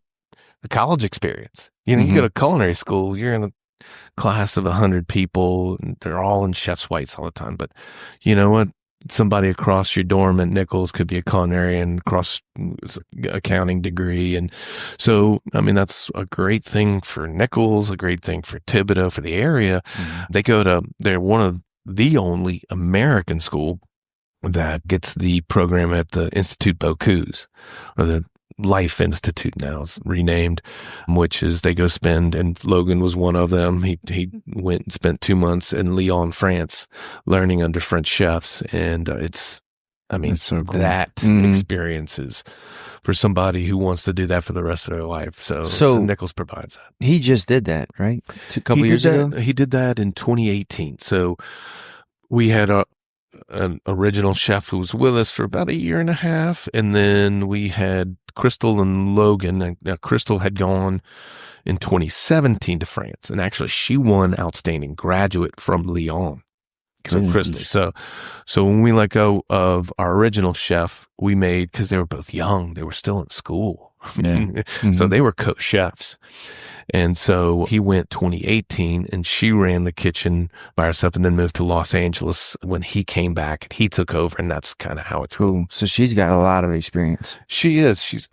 the college experience. You go to culinary school, you're in a class of 100 people, and they're all in chef's whites all the time. But you know what? Somebody across your dorm at Nichols could be a culinarian, across accounting degree. And so, that's a great thing for Nichols, a great thing for Thibodaux, for the area. They're one of the only American school that gets the program at the Institut Beau, or the Life Institute now it's renamed, which is they go spend, and Logan was one of them. He went and spent 2 months in Lyon, France, learning under French chefs. And it's so cool. That experience is for somebody who wants to do that for the rest of their life. So Nichols provides that. He just did that, right? A couple years ago? He did that in 2018. So we had an original chef who was with us for about 1.5 years. And then we had Crystal and Logan. Now, Crystal had gone in 2017 to France. And actually, she won Outstanding Graduate from Lyon. So Crystal. So when we let go of our original chef, we made, because they were both young, they were still in school. Yeah. So they were co-chefs. And so he went 2018 and she ran the kitchen by herself and then moved to Los Angeles when he came back. He took over, and that's kind of how it's cool. So she's got a lot of experience. She is. She's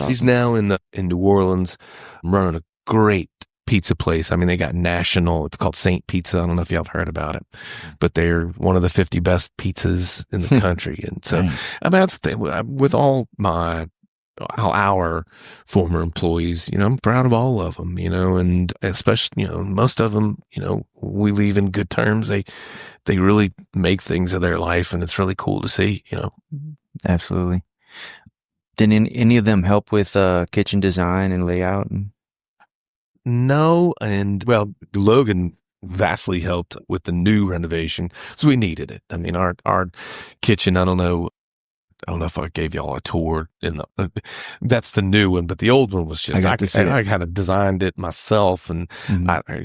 she's now in New Orleans running a great pizza place. They got national. It's called Saint Pizza. I don't know if y'all have heard about it, but they're one of the 50 best pizzas in the country. And so, that's the thing. With all our former employees, I'm proud of all of them, and especially, most of them, we leave in good terms. They really make things of their life, and it's really cool to see, Absolutely. Did any of them help with kitchen design and layout? No. And well, Logan vastly helped with the new renovation. So we needed it. Our kitchen, I don't know I don't know if I gave y'all a tour that's the new one, but the old one was just, I kind of designed it myself, and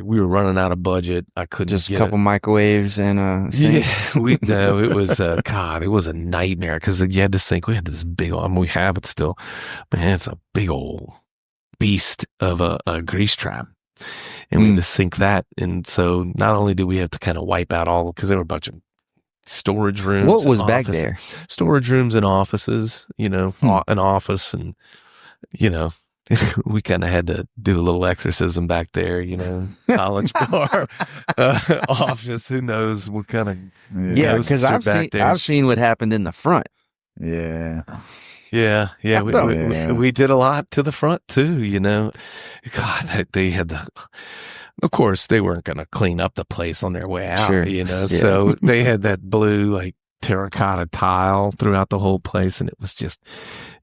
we were running out of budget. I couldn't just a couple microwaves and a sink. Yeah, it was, God, it was a nightmare because you had to sink. We had this big, we have it still, man, it's a big old beast of a grease trap. And we had to sink that. And so not only did we have to kind of wipe out all, because there were a bunch of storage rooms. What was back there? Storage rooms and offices, an office, and, we kind of had to do a little exorcism back there, college bar, office. Who knows what kind of, because I've seen what happened in the front. Yeah. Yeah. We did a lot to the front too, God, they had of course they weren't going to clean up the place on their way out, so they had that blue, like, terracotta tile throughout the whole place. And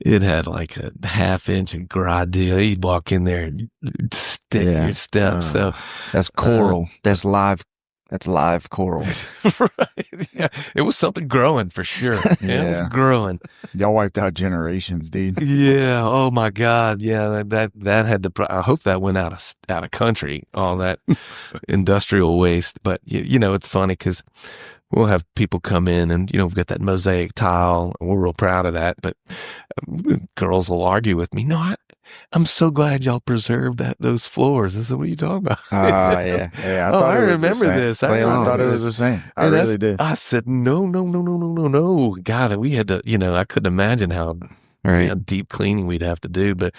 it had like a half-inch of gradille. You'd walk in there and stick your steps. So that's coral. That's live coral. Right. Yeah. It was something growing for sure. Yeah. It was growing. Y'all wiped out generations, dude. Yeah. Oh my God. Yeah. That had to, I hope that went out of country, all that industrial waste. But it's funny because we'll have people come in and, we've got that mosaic tile. And we're real proud of that. But girls will argue with me. No, I'm so glad y'all preserved those floors. I said, what are you talking about? Yeah. I remember this. I thought it was the same. I really did. I said, no. God, we had to, I couldn't imagine how deep cleaning we'd have to do. But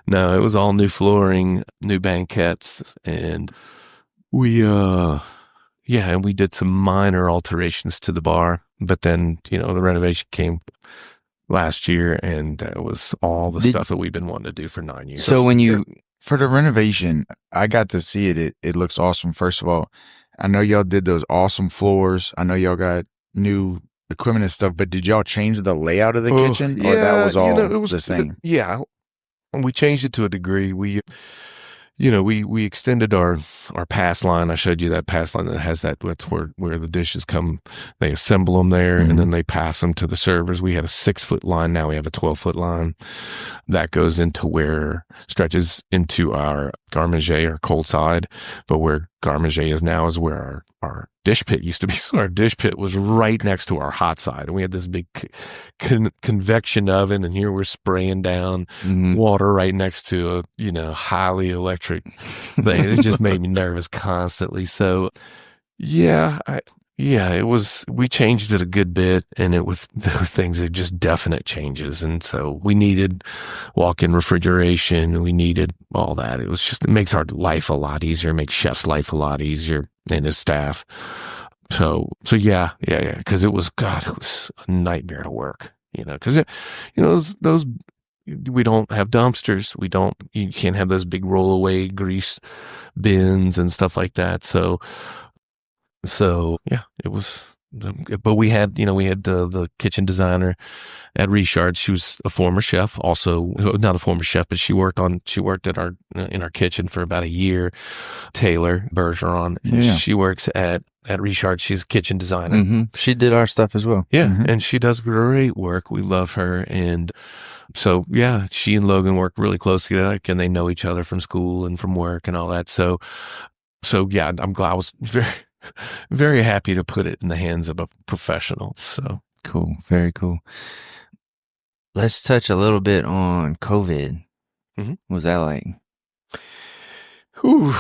no, it was all new flooring, new banquettes. And we did some minor alterations to the bar. But then, the renovation came last year, and it was all the stuff that we've been wanting to do for 9 years. So for the renovation, I got to see it. It looks awesome. First of all, I know y'all did those awesome floors. I know y'all got new equipment and stuff, but did y'all change the layout of the kitchen? Or that was all it was the same? Yeah. We changed it to a degree. We extended our pass line. I showed you that pass line that has that's where the dishes come. They assemble them there, and then they pass them to the servers. We had a 6-foot line. Now we have a 12-foot line that goes into stretches into our garde-manger, our cold side. But where garde-manger is now is where our dish pit used to be. So our dish pit was right next to our hot side, and we had this big convection oven, and here we're spraying down water right next to a highly electric thing. It just made me nervous constantly. So it was, we changed it a good bit, and there were things that just definite changes. And so we needed walk-in refrigeration. We needed all that. It makes our life a lot easier, makes chef's life a lot easier, and his staff. So yeah. Cause it was a nightmare to work, cause those, we don't have dumpsters. You can't have those big rollaway grease bins and stuff like that. So yeah, it was, but we had the kitchen designer at Richard. She was a former chef, also not a former chef, but she worked at in our kitchen for about a year. Taylor Bergeron. Yeah. She works at Richard. She's a kitchen designer. Mm-hmm. She did our stuff as well. Yeah. And she does great work. We love her. And so, yeah, she and Logan work really close together, and they know each other from school and from work and all that. So yeah, I'm glad. I was very, very happy to put it in the hands of a professional. So cool. Very cool. Let's touch a little bit on COVID. Mm-hmm. What was that like? Ooh,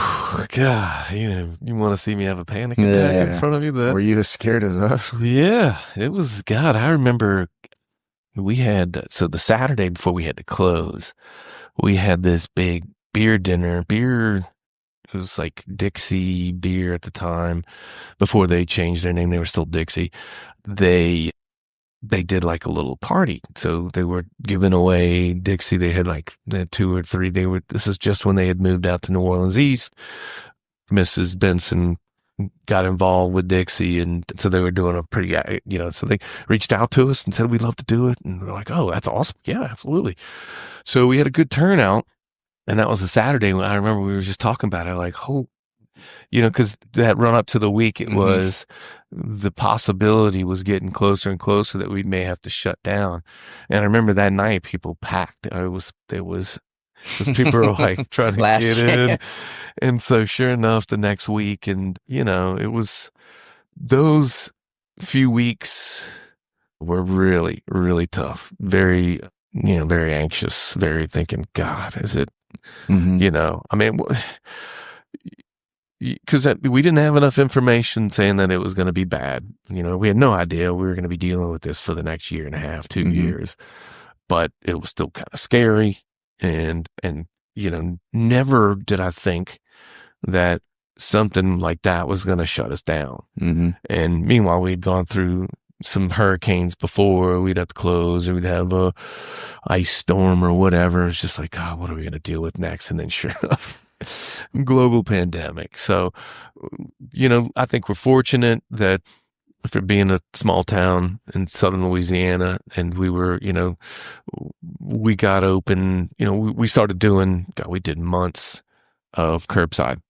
God, you want to see me have a panic attack in front of you? Were you as scared as us? Yeah, it was, God, I remember we had, so the Saturday before we had to close, we had this big beer dinner. It was like Dixie beer at the time. Before they changed their name, they were still Dixie. They did like a little party. So they were giving away Dixie. They had 2 or 3. This is just when they had moved out to New Orleans East. Mrs. Benson got involved with Dixie, and so they were doing a pretty, so they reached out to us and said, we'd love to do it. And we're like, oh, that's awesome. Yeah, absolutely. So we had a good turnout, and that was a Saturday when I remember we were just talking about it. Like, oh, because that run up to the week, it was the possibility was getting closer and closer that we may have to shut down. And I remember that night people packed. It was because people were like trying to Last get chance. in. And so sure enough, the next week, and it was those few weeks were really, really tough. Very, very anxious, very thinking, God, is it, I mean, because we didn't have enough information saying that it was going to be bad. We had no idea we were going to be dealing with this for the next year and a half, 2 years, but it was still kind of scary. And never did I think that something like that was going to shut us down. And meanwhile, we'd gone through some hurricanes before. We'd have to close, or we'd have a ice storm or whatever. It's just like, God, what are we going to deal with next? And then sure enough, global pandemic. So, I think we're fortunate that for being a small town in southern Louisiana, and we were, we got open, we started doing, God, we did months of curbside.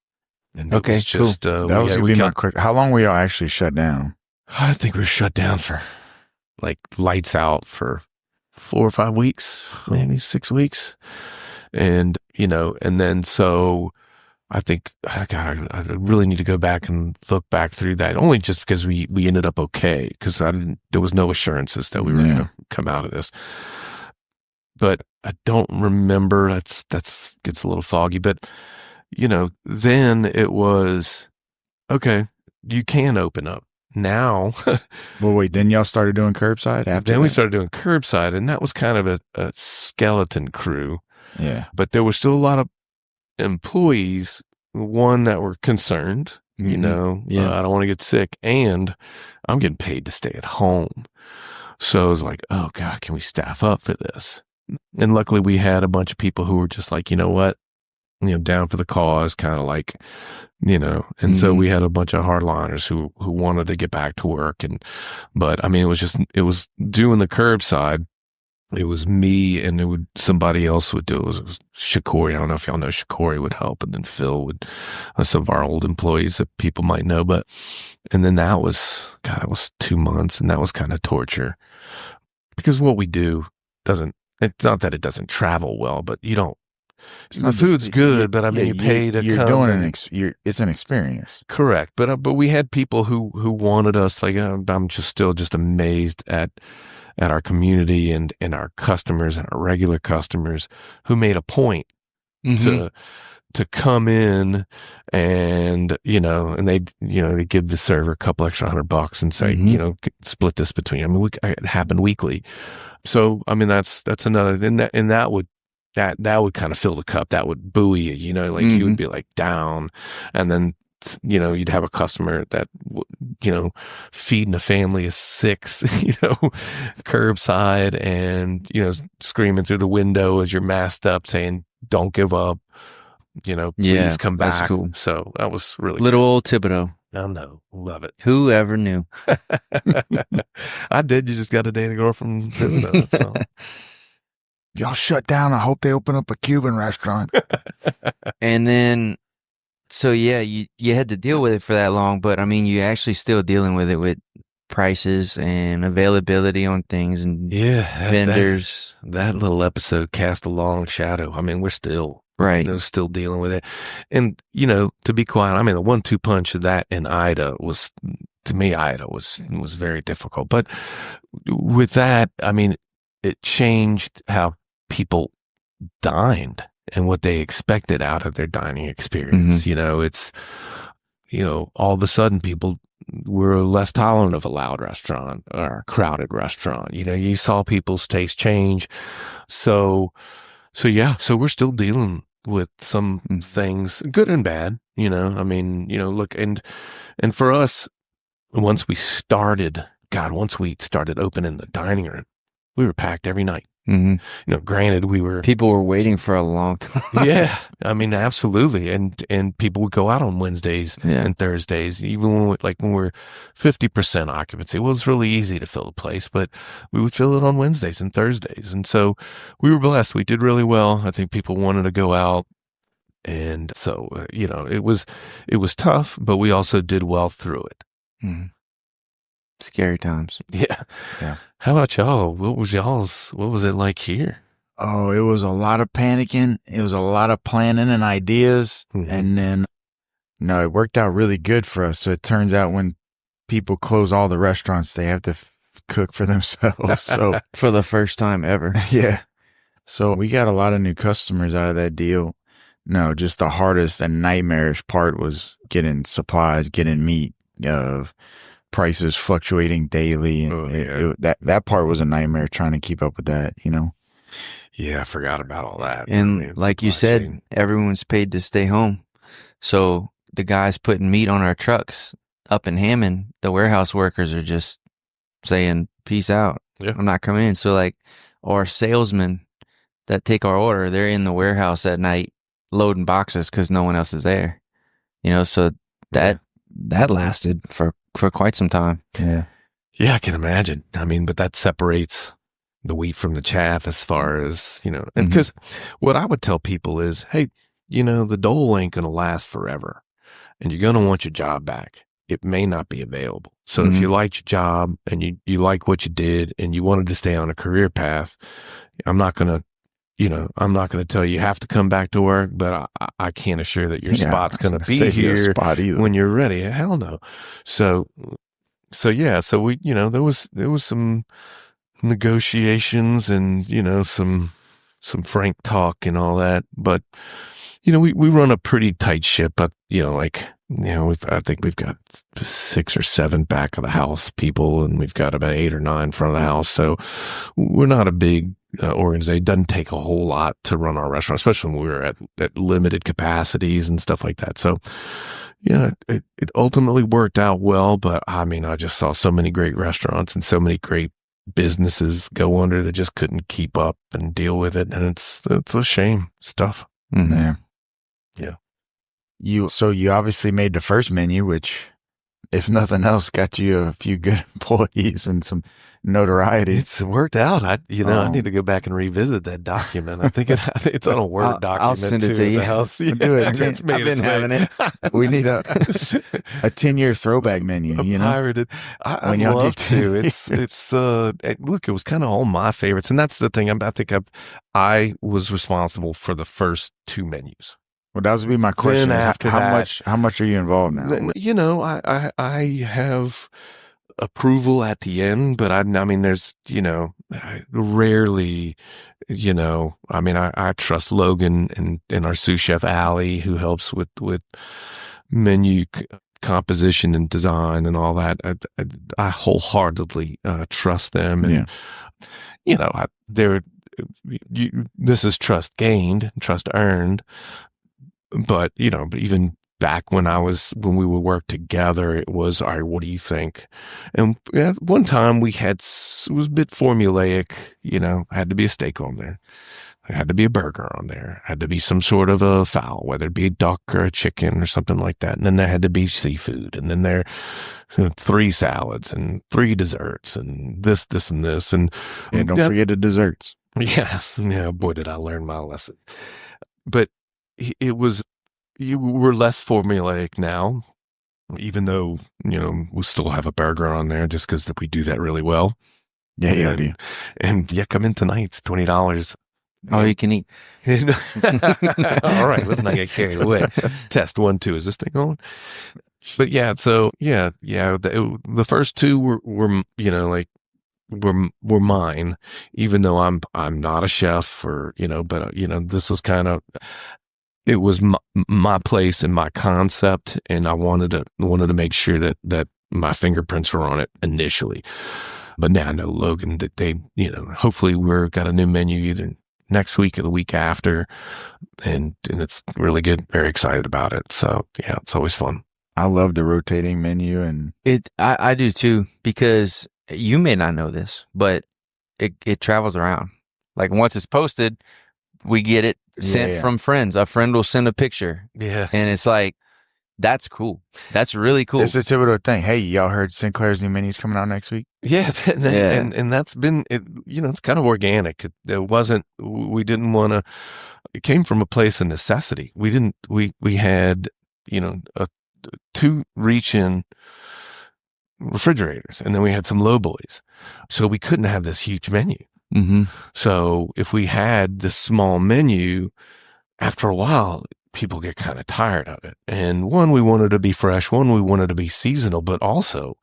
And Okay, it was just, That was gonna be my quick. How long were y'all actually shut down? I think we were shut down for like lights out for 4 or 5 weeks, maybe 6 weeks. And, and then so I think, God, I really need to go back and look back through that, only just because we ended up okay, because there was no assurances that we were going to come out of this. But I don't remember, that's gets a little foggy, but, then it was, okay, you can open up. Now, Well, wait, then y'all started doing curbside after then we that? started doing curbside, and that was kind of a skeleton crew. Yeah. But there was still a lot of employees, one, that were concerned, I don't want to get sick, and I'm getting paid to stay at home. So I was like, oh God, can we staff up for this? And luckily we had a bunch of people who were just like, you know what, down for the cause, kind of like, and so we had a bunch of hardliners who wanted to get back to work. But I mean, it was doing the curbside. It was me, and somebody else would do it. It was Shakori. I don't know if y'all know Shakori would help, and then Phil would, some of our old employees that people might know. And then that was, God, it was 2 months, and that was kind of torture, because what we do it's not that it doesn't travel well, but you don't, the food's good, but I mean, you pay to you're come. Doing it's an experience. Correct. But we had people who wanted us, like, I'm still amazed at our community and our customers and our regular customers who made a point to come in and, and they give the server a couple extra $100 and say, split this between, I mean, it happened weekly. So, I mean, that's another, and that would kind of fill the cup. That would buoy you, you would be like down, and then, you'd have a customer that, feeding a family of 6, curbside, and, screaming through the window as you're masked up saying, don't give up, please come back. That's cool. So that was really Little old Thibodaux. I know. Love it. Who ever knew? I did. You just got a day to go from Thibodaux. So. Y'all shut down. I hope they open up a Cuban restaurant. And then, so yeah, you had to deal with it for that long, but I mean, you're actually still dealing with it with prices and availability on things and vendors. That little episode cast a long shadow. I mean, we're still still dealing with it. And, to be quiet, I mean, the 1-2 punch of that in Ida was, to me, was very difficult. But with that, I mean, it changed how people dined and what they expected out of their dining experience. It's, all of a sudden people were less tolerant of a loud restaurant or a crowded restaurant. You saw people's taste change. So we're still dealing with some things, good and bad, I mean, look, and for us, once we started opening the dining room, we were packed every night. Granted, people were waiting for a long time. Yeah, I mean, absolutely, and people would go out on Wednesdays and Thursdays, even when we're 50% occupancy. Well, it's really easy to fill the place, but we would fill it on Wednesdays and Thursdays, and so we were blessed. We did really well. I think people wanted to go out. And so, it was tough, but we also did well through it. Mm. Scary times. Yeah. Yeah. How about y'all? What was it like here? Oh, it was a lot of panicking. It was a lot of planning and ideas. Mm-hmm. And then, no, it worked out really good for us. So it turns out when people close all the restaurants, they have to cook for themselves. So For the first time ever. yeah. So we got a lot of new customers out of that deal. No, just the hardest and nightmarish part was getting supplies, getting meat, prices fluctuating daily. That part was a nightmare trying to keep up with that, Yeah, I forgot about all that. And like you said, everyone's paid to stay home. So the guys putting meat on our trucks up in Hammond, the warehouse workers are just saying, peace out. Yeah. I'm not coming in. So like our salesmen that take our order, they're in the warehouse at night loading boxes because no one else is there. So that lasted for quite some time. Yeah. Yeah, I can imagine. I mean, but that separates the wheat from the chaff as far as, and because what I would tell people is, hey, the dole ain't going to last forever and you're going to want your job back. It may not be available. So if you liked your job and you like what you did and you wanted to stay on a career path, I'm not going to tell you have to come back to work, but I can't assure that your spot's going to be here when you're ready. Hell no. So yeah, so we, there was some negotiations and, some frank talk and all that, but we run a pretty tight ship, but I think we've got 6 or 7 back of the house people, and we've got about 8 or 9 front of the house. So we're not a big organization. It doesn't take a whole lot to run our restaurant, especially when we were at limited capacities and stuff like that. So yeah, it ultimately worked out well, but I mean, I just saw so many great restaurants and so many great businesses go under that just couldn't keep up and deal with it. And it's a shame stuff. Yeah. Yeah. You obviously made the first menu, which, if nothing else, got you a few good employees and some notoriety. It's worked out. I need to go back and revisit that document. I think it's on a Word document. I'll send it to you. The house. Yeah, do it. I've been having it. We need a 10-year throwback menu. Pirated. I'd love to. It's look, it was kind of all my favorites, and that's the thing. I was responsible for the first 2 menus. Well, that would be my question. After how much are you involved now? I have approval at the end, but I mean, there's, rarely, I trust Logan and our sous chef Allie, who helps with menu composition and design and all that. I wholeheartedly trust them, and this is trust gained, trust earned. But, even back when we would work together, it was, all right, what do you think? And at one time it was a bit formulaic, had to be a steak on there. There had to be a burger on there. Had to be some sort of a fowl, whether it be a duck or a chicken or something like that. And then there had to be seafood. And then there 3 salads and 3 desserts and this, and this. And don't forget the desserts. Yeah. Boy, did I learn my lesson. But we're less formulaic now, even though, we still have a burger on there just because we do that really well. Yeah. And come in tonight. It's $20. Oh, you can eat. All right. Let's not get carried away. Test 1, 2. Is this thing on? But yeah, so the first 2 were mine, even though I'm not a chef but this was kind of, it was my place and my concept, and I wanted to make sure that my fingerprints were on it initially. But now I know Logan that they, hopefully we're got a new menu either next week or the week after, and it's really good. Very excited about it. So yeah, it's always fun. I love the rotating menu, and I do too, because you may not know this, but it travels around. Like once it's posted, we get it sent from friends. A friend will send a picture. Yeah. And it's like, that's cool. That's really cool. It's a Thibodaux thing. Hey, y'all heard Cinclare's new menu's coming out next week? Yeah. And that's been, it's kind of organic. There wasn't, we didn't want to, it came from a place of necessity. We had, two reach-in refrigerators, and then we had some low boys. So we couldn't have this huge menu. Mm-hmm. So if we had this small menu, after a while, people get kind of tired of it. And one, we wanted to be fresh. One, we wanted to be seasonal, but also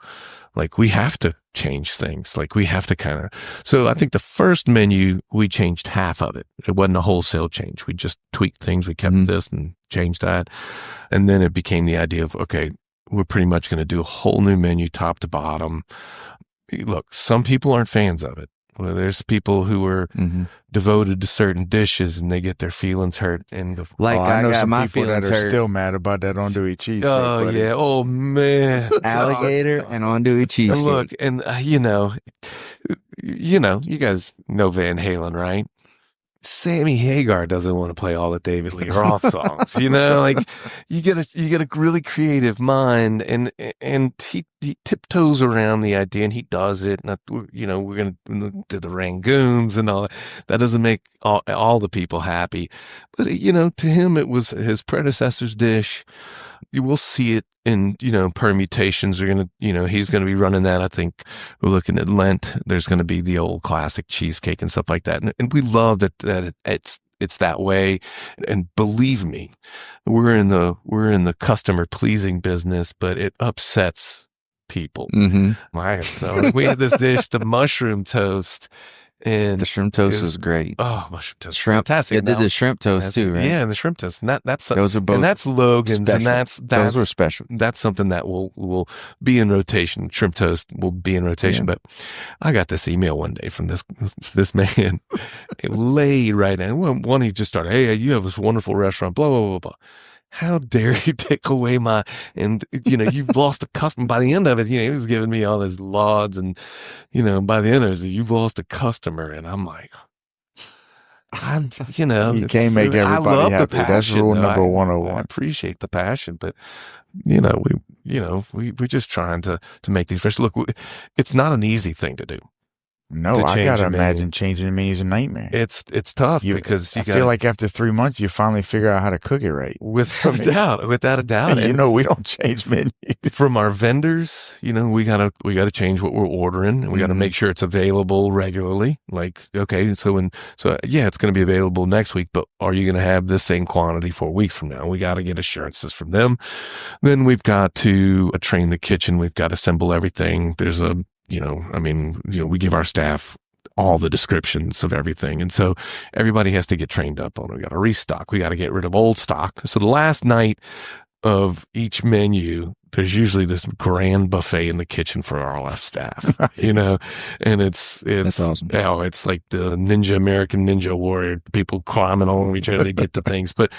like we have to change things. Like we have to so I think the first menu, we changed half of it. It wasn't a wholesale change. We just tweaked things. We kept this and changed that. And then it became the idea of, okay, we're pretty much going to do a whole new menu top to bottom. Look, some people aren't fans of it. Well, there's people who are devoted to certain dishes and they get their feelings hurt. And I know got some my people that feelings are hurt. still mad about that andouille cheesesteak. Oh, buddy. yeah. Oh, man. Alligator and andouille cheesesteak. Look, and you guys know Van Halen, right? Sammy Hagar doesn't want to play all the David Lee Roth songs. Like you get a really creative mind, and he tiptoes around the idea, and he does it. And we're gonna do the Rangoons and all that. That doesn't make all the people happy, but to him it was his predecessor's dish. You will see it in, permutations are going to, he's going to be running that. I think we're looking at Lent. There's going to be the old classic cheesecake and stuff like that. And we love that it's that way. And believe me, we're in the customer pleasing business, but it upsets people. Mm-hmm. So we had this dish, the mushroom toast. And the shrimp toast was great. Oh, mushroom toast. Shrimp. Fantastic. It did the shrimp toast too, right? Yeah, and the shrimp toast. And that's those are both. And that's Logan's. Special. And those were special. That's something that will be in rotation. Shrimp toast will be in rotation. Yeah. But I got this email one day from this man. It laid right in. One, he just started, hey, you have this wonderful restaurant, blah, blah, blah, blah. How dare you take away you've lost a customer. By the end of it, he was giving me all his lauds, and, by the end of it, you've lost a customer. And I'm like, you can't make everybody happy. That's rule number 101. I appreciate the passion, but we're just trying to make these fresh. Look, it's not an easy thing to do. No, I gotta imagine changing the menu is a nightmare. It's tough because I feel like after 3 months you finally figure out how to cook it right. Without a doubt. And we don't change menus from our vendors. We gotta change what we're ordering, and we gotta make sure it's available regularly. Like, okay, it's going to be available next week, but are you going to have this same quantity 4 weeks from now? We got to get assurances from them. Then we've got to train the kitchen. We've got to assemble everything. There's we give our staff all the descriptions of everything. And so everybody has to get trained up on it. We got to restock. We got to get rid of old stock. So the last night of each menu, there's usually this grand buffet in the kitchen for all our staff, Nice. And it's That's awesome. It's like the American Ninja Warrior, people climbing on each other to get to things. But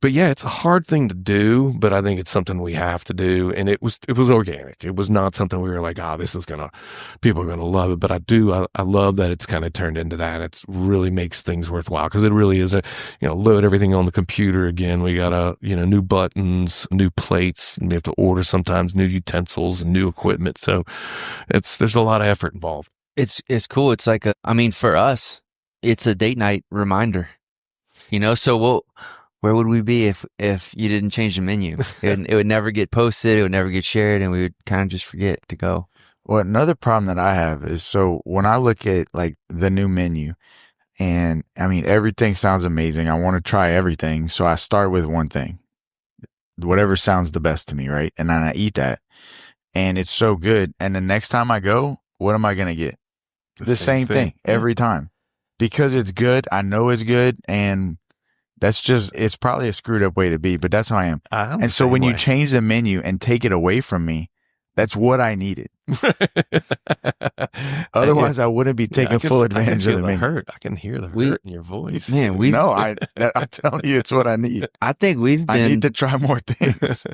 yeah, it's a hard thing to do, but I think it's something we have to do. And it was organic. It was not something we were like, people are going to love it. But I love that it's kind of turned into that. It really makes things worthwhile, because it really is load everything on the computer again. We got new buttons, new plates, and we have to order sometimes new utensils and new equipment. So there's a lot of effort involved. It's cool. It's like for us, it's a date night reminder, so where would we be if you didn't change the menu? It would never get posted. It would never get shared, and we would kind of just forget to go. Well, another problem that I have is, so when I look at like the new menu, and everything sounds amazing. I want to try everything. So I start with one thing, whatever sounds the best to me, right? And then I eat that, and it's so good. And the next time I go, what am I going to get? The same thing every time, because it's good. I know it's good. And it's probably a screwed up way to be, but that's how I am. And so when you change the menu and take it away from me, that's what I needed. Otherwise, I wouldn't be taking full advantage of the menu. I can hear the hurt in your voice. Man, I'm telling you, it's what I need. I think I need to try more things.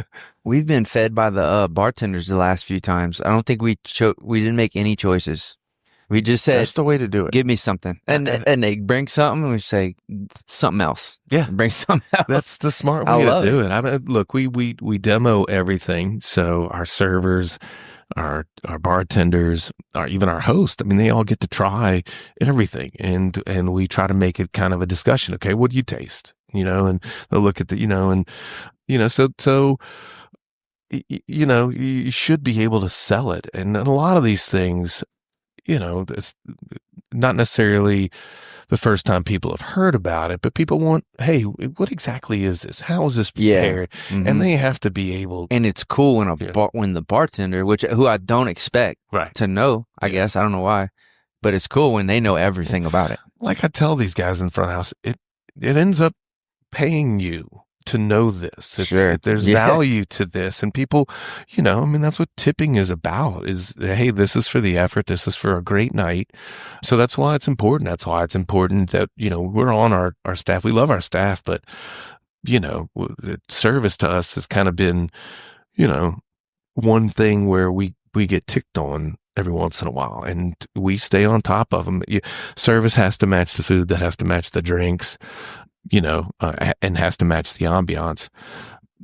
We've been fed by the bartenders the last few times. I don't think we didn't make any choices. We just said, that's the way to do it. Give me something. And they bring something, and we say something else. Yeah. Bring something else. That's the smart way to do it. Look, we demo everything. So our servers, our bartenders, even our host, they all get to try everything. And we try to make it kind of a discussion. Okay, what do you taste? and they'll look at you should be able to sell it. And a lot of these things, it's not necessarily the first time people have heard about it, but people want, hey, what exactly is this? How is this prepared? Mm-hmm. And they have to be able. And it's cool when the bartender, who I don't expect to know, I guess, I don't know why, but it's cool when they know everything about it. Like I tell these guys in front of the house, it ends up paying you to know this. There's value to this. And people, that's what tipping is about, is, hey, this is for the effort. This is for a great night. So that's why it's important. That's why it's important that, we're on our staff. We love our staff, but, the service to us has kind of been, one thing where we get ticked on every once in a while, and we stay on top of them. Service has to match the food, that has to match the drinks, and has to match the ambiance.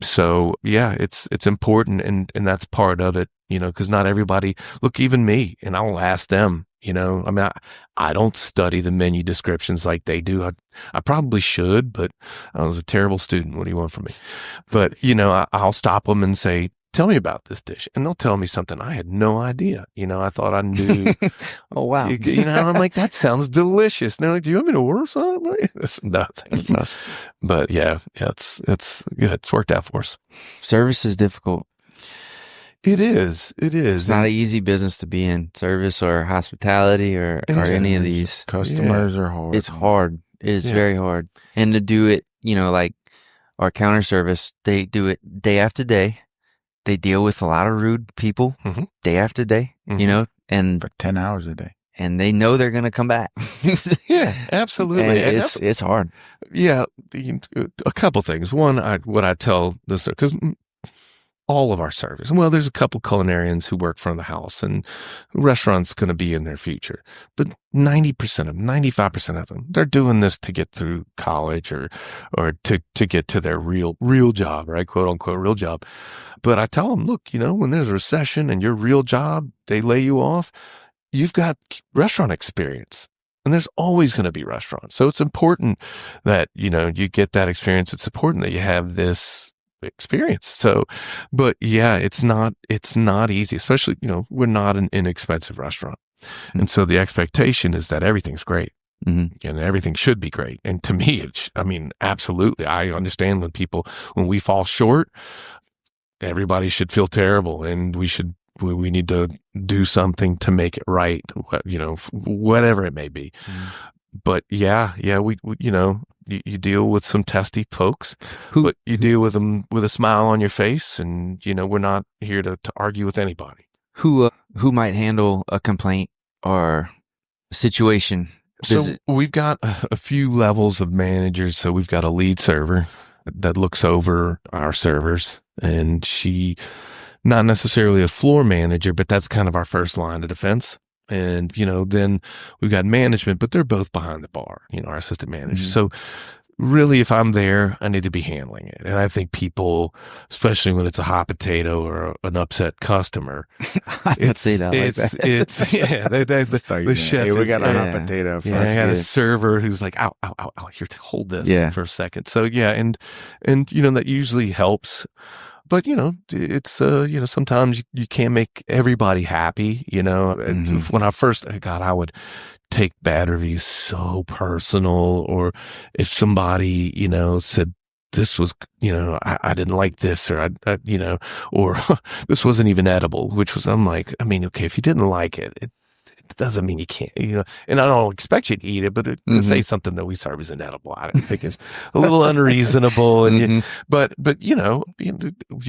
So yeah, it's important. And that's part of it, cause not everybody, look, even me, and I'll ask them, I don't study the menu descriptions like they do. I probably should, but I was a terrible student. What do you want from me? But, I'll stop them and say, tell me about this dish. And they'll tell me something I had no idea. I thought I knew. Oh, wow. I'm like, that sounds delicious. And they're like, do you want me to order something? No, thanks. Awesome. But yeah, it's good. It's worked out for us. Service is difficult. It is. It's not an easy business to be in. Service or hospitality or any of these. Customers are hard. It's hard. It's very hard. And to do it, like our counter service, they do it day after day. They deal with a lot of rude people day after day, and for 10 hours a day. And they know they're going to come back. Yeah, absolutely. And it's hard. Yeah. A couple things. One, what I tell this, because all of our service, well, there's a couple culinarians who work from the house, and restaurants going to be in their future, but 90% of them, 95% of them, they're doing this to get through college or to get to their real job, right? Quote unquote, real job. But I tell them, look, when there's a recession and your real job, they lay you off, you've got restaurant experience. And there's always going to be restaurants. So it's important that, you get that experience. It's important that you have this experience. So, but yeah, it's not easy, especially, we're not an inexpensive restaurant. Mm-hmm. And so the expectation is that everything's great. Mm-hmm. And everything should be great. And to me, absolutely. I understand when we fall short, everybody should feel terrible, and we need to do something to make it right, whatever it may be. Mm. But yeah, we you deal with some testy folks, but you deal with them with a smile on your face, and we're not here to argue with anybody. Who might handle a complaint or situation? So we've got a few levels of managers. So we've got a lead server that looks over our servers, and she, not necessarily a floor manager, but that's kind of our first line of defense. And, then we've got management, but they're both behind the bar, our assistant managers. Mm-hmm. So really, if I'm there, I need to be handling it. And I think people, especially when it's a hot potato or an upset customer, I would say that. The chef, hey, we got a hot potato. Yeah, I had a server who's like, ow, here, hold this for a second. So yeah, and that usually helps. But, it's, sometimes you can't make everybody happy, Mm-hmm. When I first got, I would take bad reviews so personal, or if somebody, said this was, I didn't like this, or or this wasn't even edible, I'm like, okay, if you didn't like it, it doesn't mean you can't, and I don't expect you to eat it, but to say something that we serve is inedible, I think is a little unreasonable. And but you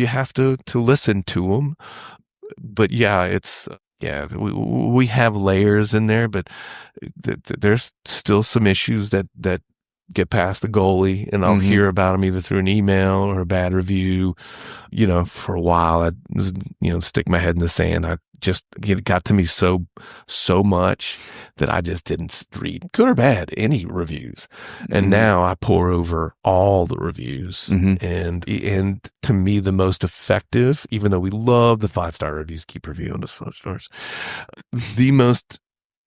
have to listen to them. But yeah, we have layers in there, but there's still some issues that get past the goalie, and I'll hear about them either through an email or a bad review. For a while, I stick my head in the sand. It got to me so much that I just didn't read, good or bad, any reviews. And now I pour over all the reviews. And to me, the most effective, even though we love the 5-star reviews, keep reviewing us 5 stars, the most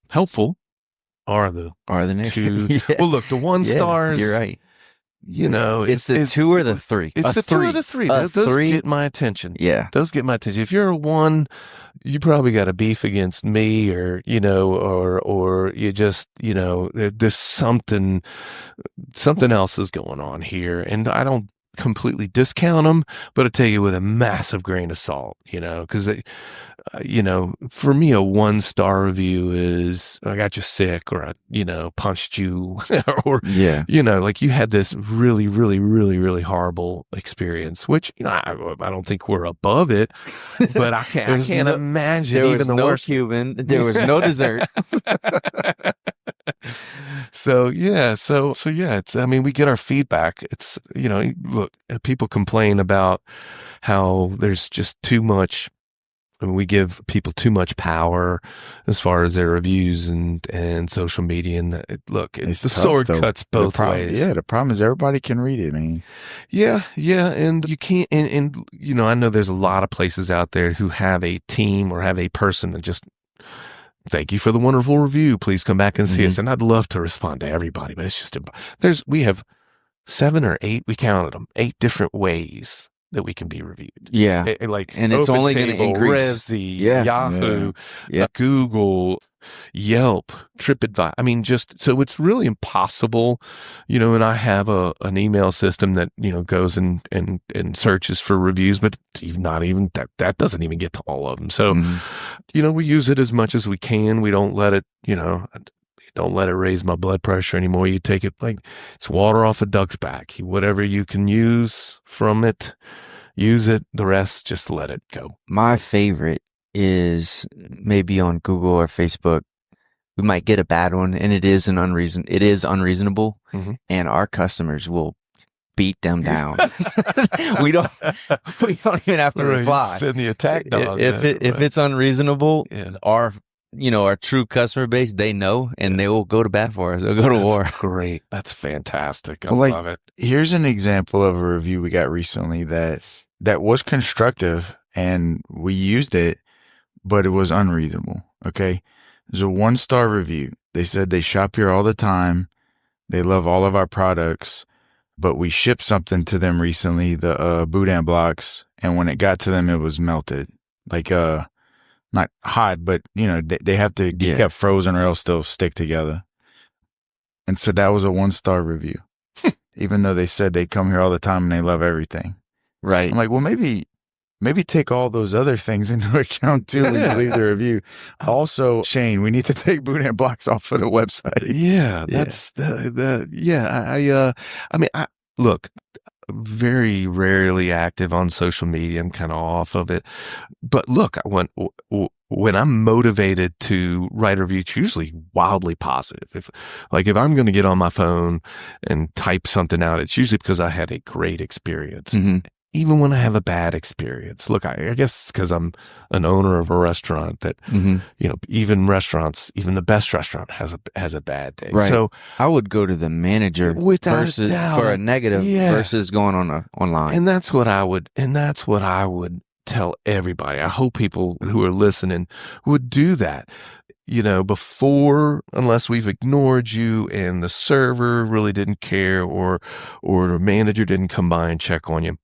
helpful are the next two. Yeah. Well, look, the 1 stars. You're right. It's the two or the three. It's the two or the three. Those get my attention. Yeah. Those get my attention. If you're a one, you probably got a beef against me, or you just, there's something else is going on here. And I don't completely discount them, but I tell you with a massive grain of salt, because for me, a 1-star review is I got you sick, or I, punched you, or like you had this really, really, really, really horrible experience. Which I don't think we're above it, but I can't imagine there even was the no worst. Cuban. There was no dessert. So it's, we get our feedback. It's, look, people complain about how there's just too much. We give people too much power as far as their reviews and social media. And the sword cuts both ways. Yeah, the problem is everybody can read it, man. Yeah, and you can't. And I know there's a lot of places out there who have a team or have a person that just, thank you for the wonderful review. Please come back and see us. And I'd love to respond to everybody, but it's just we have 7 or 8. We counted them, 8 different ways that we can be reviewed. Yeah. And it's only going to increase. Resy, Yahoo, Google, Yelp, TripAdvisor. So it's really impossible, and I have an email system that, goes and searches for reviews, but not even that doesn't even get to all of them. So, we use it as much as we can. We don't let it, don't let it raise my blood pressure anymore. You take it like it's water off a duck's back. Whatever you can use from it, use it. The rest, just let it go. My favorite is maybe on Google or Facebook. We might get a bad one, and it is unreasonable, and our customers will beat them down. we don't even have to reply. Send the attack dog. If it's unreasonable, our true customer base, they know, and they will go to bat for us. They'll go to war. Great. That's fantastic. I love it. Here's an example of a review we got recently that was constructive, and we used it, but it was unreasonable. Okay. There's a 1-star review. They said they shop here all the time. They love all of our products, but we shipped something to them recently, the boudin blocks, and when it got to them, it was melted. Like, not hot, but they have to get kept frozen or else they'll stick together. And so that was a 1-star review, even though they said they come here all the time and they love everything. Right. I'm like, well, maybe take all those other things into account too when you leave the review. Also, Shane, we need to take boudin blocks off of the website. Yeah, that's look, very rarely active on social media. I'm kind of off of it. But look, when I'm motivated to write a review, it's usually wildly positive. If I'm going to get on my phone and type something out, it's usually because I had a great experience. Even when I have a bad experience. Look, I guess it's because I'm an owner of a restaurant that, even restaurants, even the best restaurant has a bad day. Right. So I would go to the manager versus for a negative versus going online. And that's what I would tell everybody. I hope people who are listening would do that. Before, unless we've ignored you and the server really didn't care or the manager didn't come by and check on you.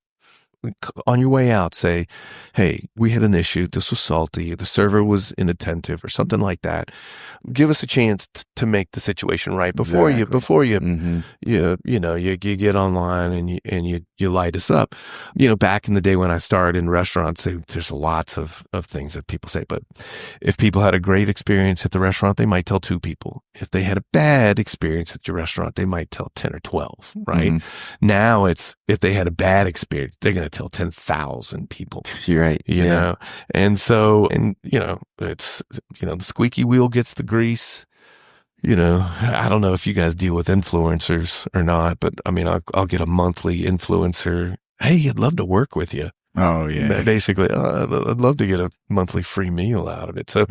On your way out, say, hey, we had an issue. This was salty. The server was inattentive or something like that. Give us a chance to make the situation right before you get online and you light us up. Back in the day when I started in restaurants, there's lots of things that people say, but if people had a great experience at the restaurant, they might tell 2 people. If they had a bad experience at your restaurant, they might tell 10 or 12, right? Now it's, if they had a bad experience, they're going to tell 10,000 people. You're right. You know? And so, it's, the squeaky wheel gets the grease. I don't know if you guys deal with influencers or not, but I'll get a monthly influencer. Hey, I'd love to work with you. Oh yeah. Basically, I'd love to get a monthly free meal out of it. So,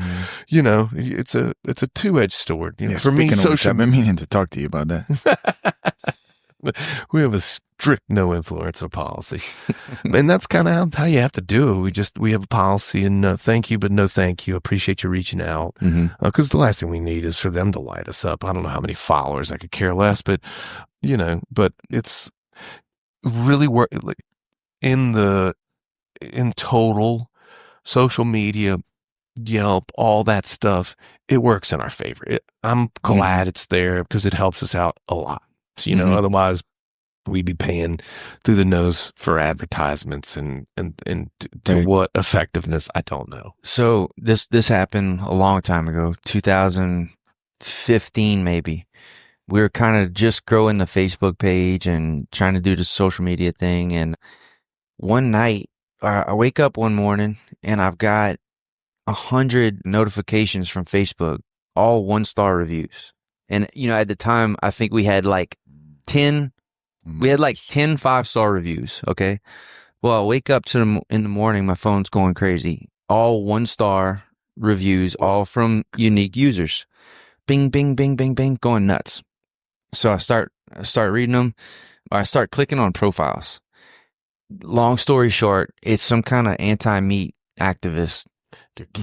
it's a 2-edged sword. For me, social. I've been meaning to talk to you about that. We have a strict no influencer policy, and that's kind of how you have to do it. We have a policy, and thank you, but no thank you. Appreciate you reaching out, because the last thing we need is for them to light us up. I don't know how many followers. I could care less, but but it's really work in total, social media, Yelp, all that stuff, it works in our favor. I'm glad it's there because it helps us out a lot. So, otherwise we'd be paying through the nose for advertisements and to what effectiveness, I don't know. So this happened a long time ago, 2015 maybe. We were kind of just growing the Facebook page and trying to do the social media thing. And one night, I wake up one morning and I've got 100 notifications from Facebook, all 1-star reviews. And, at the time, I think we had like 10 5-star reviews. Okay. Well, I wake up in the morning, my phone's going crazy. All 1-star reviews, all from unique users. Bing, bing, bing, bing, bing, going nuts. So I start reading them. I start clicking on profiles. Long story short, it's some kind of anti-meat activist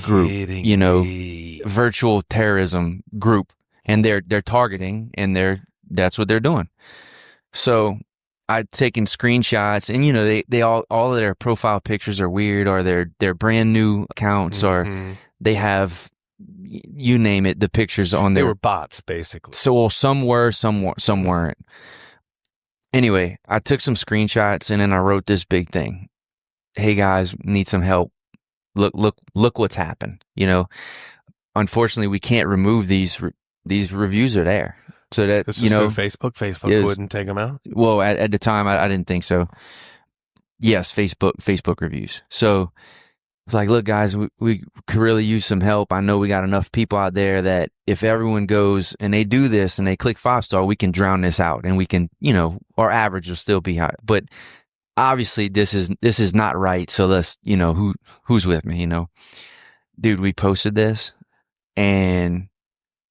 group, virtual terrorism group, and they're targeting, and that's what they're doing. So I've taken screenshots, and they all of their profile pictures are weird, or they're brand new accounts, or they have, you name it, the pictures on there. They were bots, basically. So some were, some weren't. Anyway, I took some screenshots and then I wrote this big thing. Hey guys, need some help. Look what's happened. Unfortunately, we can't remove these reviews are there. So that, this was through Facebook. Facebook wouldn't take them out. Well, at the time, I didn't think so. Yes, Facebook reviews. So it's like, look, guys, we could really use some help. I know we got enough people out there that if everyone goes and they do this and they click 5-star, we can drown this out, and we can, our average will still be high. But obviously, this is not right. So let's, who's with me, Dude, we posted this, and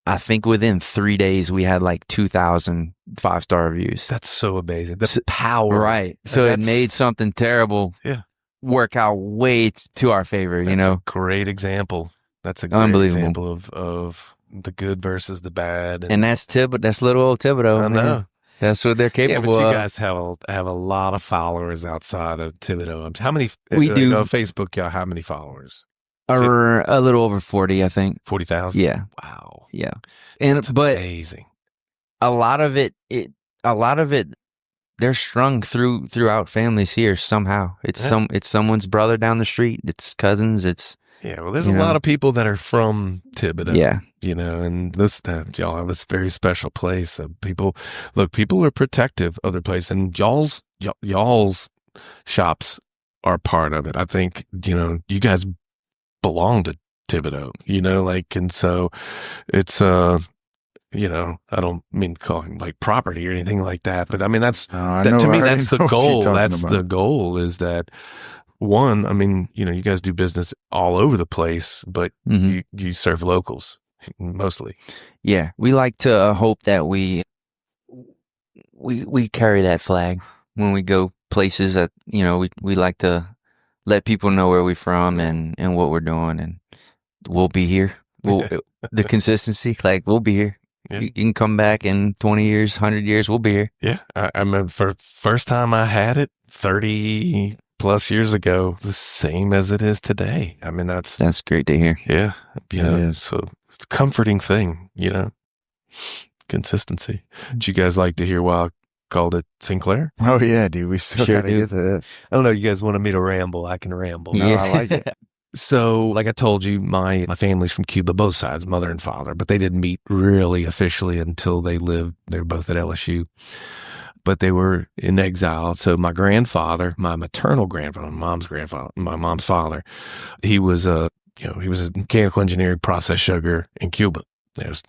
I think within 3 days we had like 2,000 5-star reviews. That's so amazing. The power, right? So it made something terrible. Yeah. Work out way to our favor, That's a great example. That's a great example of the good versus the bad. And that's that's little old Thibodaux. I know. That's what they're capable of. You guys have a lot of followers outside of Thibodaux. How many? We do. On Facebook, how many followers? A little over 40, I think. 40,000? Yeah. Wow. Yeah. That's amazing. A lot of it, they're strung throughout families here somehow. It's someone's brother down the street. It's cousins. It's well, there's a lot of people that are from Thibodaux. Yeah, and y'all have this very special place. People are protective of their place, and y'all's shops are part of it. I think you guys belong to Thibodaux. And so it's I don't mean to call him like property or anything like that, but I mean, that's the goal. That's the goal, is that, one, I mean, you guys do business all over the place, but you serve locals mostly. Yeah. We like to hope that we carry that flag when we go places that, we like to let people know where we're from and what we're doing, and we'll be here. The consistency, like, we'll be here. Yeah. You can come back in 20 years, 100 years, we'll be here. Yeah. I remember for first time I had it 30 plus years ago, the same as it is today. I mean, that's great to hear. Yeah. So it's a comforting thing, consistency. Did you guys like to hear why I called it Cinclare? Oh yeah, dude. We still got to get to this. I don't know. You guys wanted me to ramble. I can ramble. No, I like it. So, like I told you, my family's from Cuba, both sides, mother and father, but they didn't meet really officially until they were both at LSU. But they were in exile. So my grandfather, my maternal grandfather, my mom's father, he was a mechanical engineering process sugar in Cuba. It was,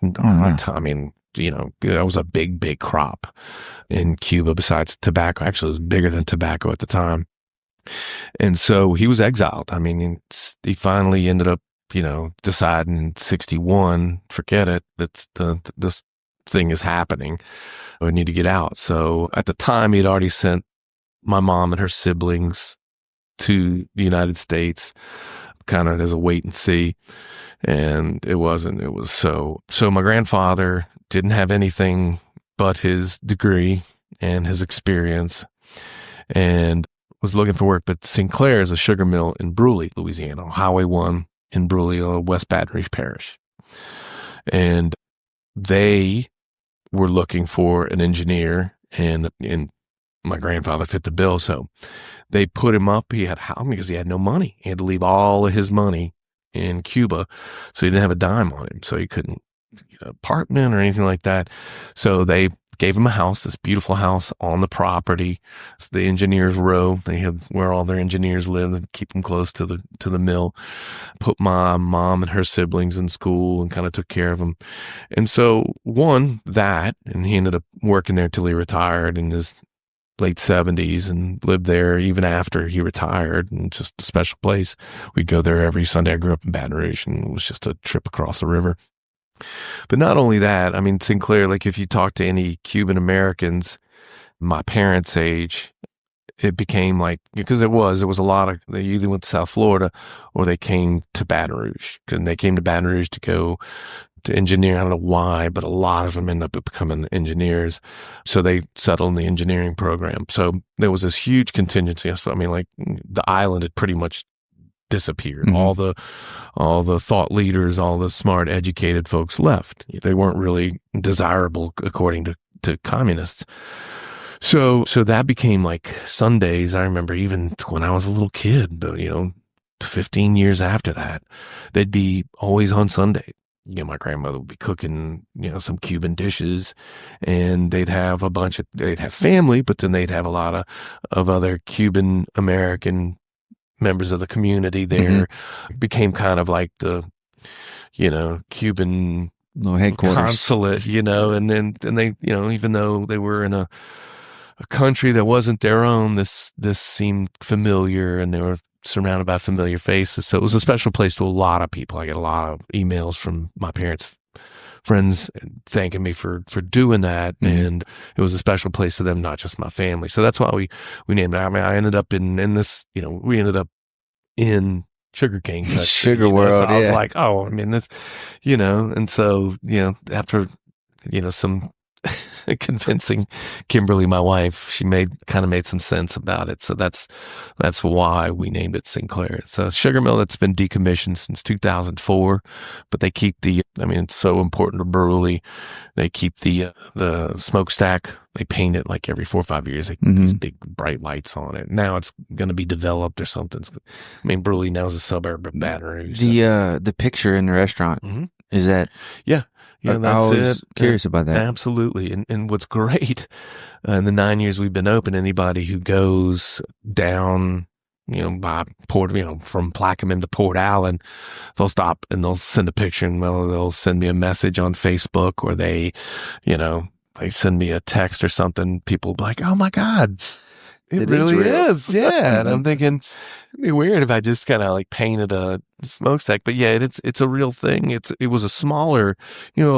I mean, that was a big crop in Cuba besides tobacco. Actually, it was bigger than tobacco at the time. And so he was exiled. I mean, he finally ended up, deciding in 1961, forget it, this thing is happening. I need to get out. So at the time, he'd already sent my mom and her siblings to the United States, kind of as a wait and see. And it was so my grandfather didn't have anything but his degree and his experience. and was looking for work. But Cinclare is a sugar mill in Bruley, Louisiana, Highway 1 in Bruley, West Baton Rouge Parish. And they were looking for an engineer, and my grandfather fit the bill. So they put him up. He had how because he had no money. He had to leave all of his money in Cuba. So he didn't have a dime on him. So he couldn't get an apartment or anything like that. So they gave him a house, this beautiful house on the property. It's the engineers' row. They had where all their engineers live and keep them close to the mill. Put my mom and her siblings in school and kind of took care of them. And so and he ended up working there till he retired in his late 70s and lived there even after he retired, and just a special place. We'd go there every Sunday. I grew up in Baton Rouge, and it was just a trip across the river. But not only that, I mean, Cinclare, like if you talk to any Cuban Americans my parents' age, it became like, because there was a lot of, they either went to South Florida or they came to Baton Rouge. And they came to Baton Rouge to go to engineer. I don't know why, but a lot of them ended up becoming engineers. So they settled in the engineering program. So there was this huge contingency. I mean, like the island had pretty much disappeared. Mm-hmm. All the thought leaders, all the smart, educated folks left. They weren't really desirable according to communists. So that became like Sundays. I remember even when I was a little kid, but 15 years after that, they'd be always on Sunday. My grandmother would be cooking, some Cuban dishes, and they'd have family, but then they'd have a lot of other Cuban American members of the community there. Mm-hmm. It became kind of like the, Cuban headquarters consulate, and they, even though they were in a country that wasn't their own, this seemed familiar, and they were surrounded by familiar faces. So it was a special place to a lot of people. I get a lot of emails from my parents' friends thanking me for doing that. Mm-hmm. And it was a special place to them, not just my family. So that's why we named it. I mean, I ended up in this, we ended up in sugarcane country, sugar world. So I was like, oh, I mean, this, and so, after, some convincing Kimberly, my wife, she made some sense about it. So that's why we named it Cinclare. It's a sugar mill that's been decommissioned since 2004, but they keep it's so important to Burley. They keep the smokestack. They paint it like every 4 or 5 years. They put these big bright lights on it. Now it's going to be developed or something. I mean, Burley now is a suburb of Baton Rouge. The picture in the restaurant, is that? Yeah. Yeah, that's I was curious about that. Absolutely. And what's great, in the 9 years we've been open, anybody who goes down, by Port, from Plaquemine to Port Allen, they'll stop and they'll send a picture, and they'll send me a message on Facebook, or they send me a text or something. People will be like, oh my God, it really is. Yeah. And I'm thinking, it'd be weird if I just kind of like painted a smokestack, but yeah, it's a real thing. It was a smaller,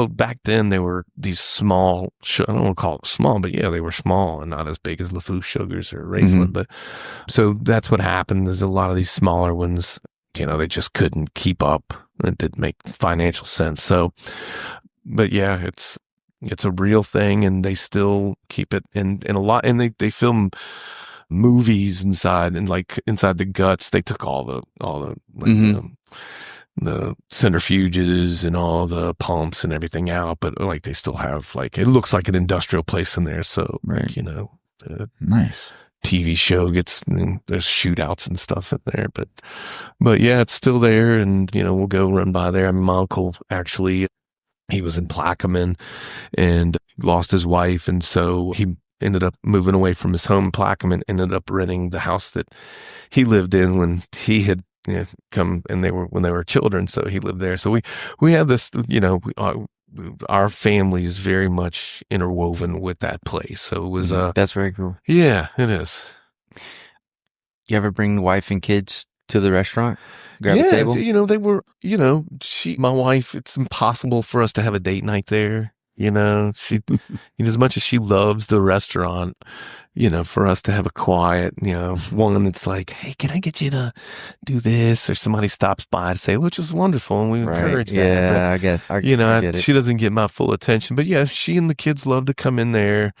back then they were these small, I don't want to call it small, but yeah, they were small and not as big as LeFou sugars or Raisin. But so that's what happened. There's a lot of these smaller ones, they just couldn't keep up. It didn't make financial sense. So, but yeah, it's a real thing, and they still keep it in a lot, and they film movies inside, and like inside the guts, they took all the the centrifuges and all the pumps and everything out, but like they still have it looks like an industrial place in there. So right. Nice TV show there's shootouts and stuff in there, but yeah, it's still there, and we'll go run by there. I mean, my uncle actually, he was in Plaquemine and lost his wife, and so he ended up moving away from his home in Plaquemine, ended up renting the house that he lived in when he had come, and when they were children. So he lived there. So we have this, our family is very much interwoven with that place. So it was that's very cool. Yeah, it is. You ever bring the wife and kids to the restaurant? Grab a table? They were, my wife, it's impossible for us to have a date night there. You know, as much as she loves the restaurant, you know, for us to have a quiet, you know, one that's like, hey, can I get you to do this? Or somebody stops by to say, which is wonderful. And we encourage that. Yeah, but, I get it. She doesn't get my full attention. But yeah, she and the kids love to come in there.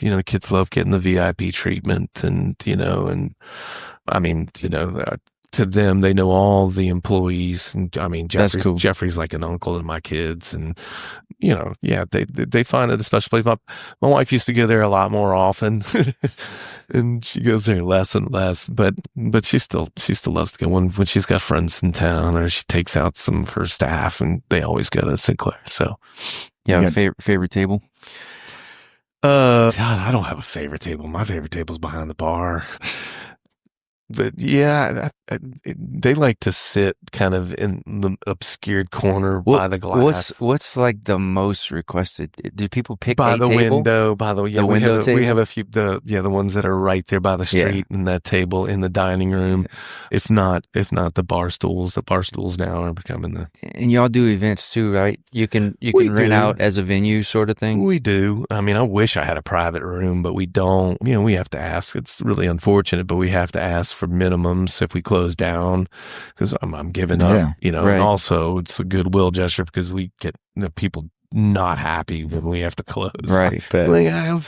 You know, the kids love getting the VIP treatment and, you know, and I mean, you know, to them, they know all the employees. And I mean, Jeffrey's like an uncle to my kids. And, you know, yeah, they find it a special place. My wife used to go there a lot more often and she goes there less and less, but she still loves to go when she's got friends in town or she takes out some of her staff and they always go to Cinclare. So yeah, favorite table. God, I don't have a favorite table. My favorite table's behind the bar. But yeah, they like to sit kind of in the obscured corner by the glass. What's like the most requested? Do people pick by a the table? window? By the window table? We have a few the ones that are right there by the street and that table in the dining room. Yeah. If not the bar stools. The bar stools now are becoming the. And y'all do events too, right? You can rent out as a venue sort of thing. We do. I mean, I wish I had a private room, but we don't. You know, we have to ask. It's really unfortunate, but we have to ask for minimums if we close down because I'm giving up, you know, and also it's a goodwill gesture because we get people not happy when we have to close. Right. Like I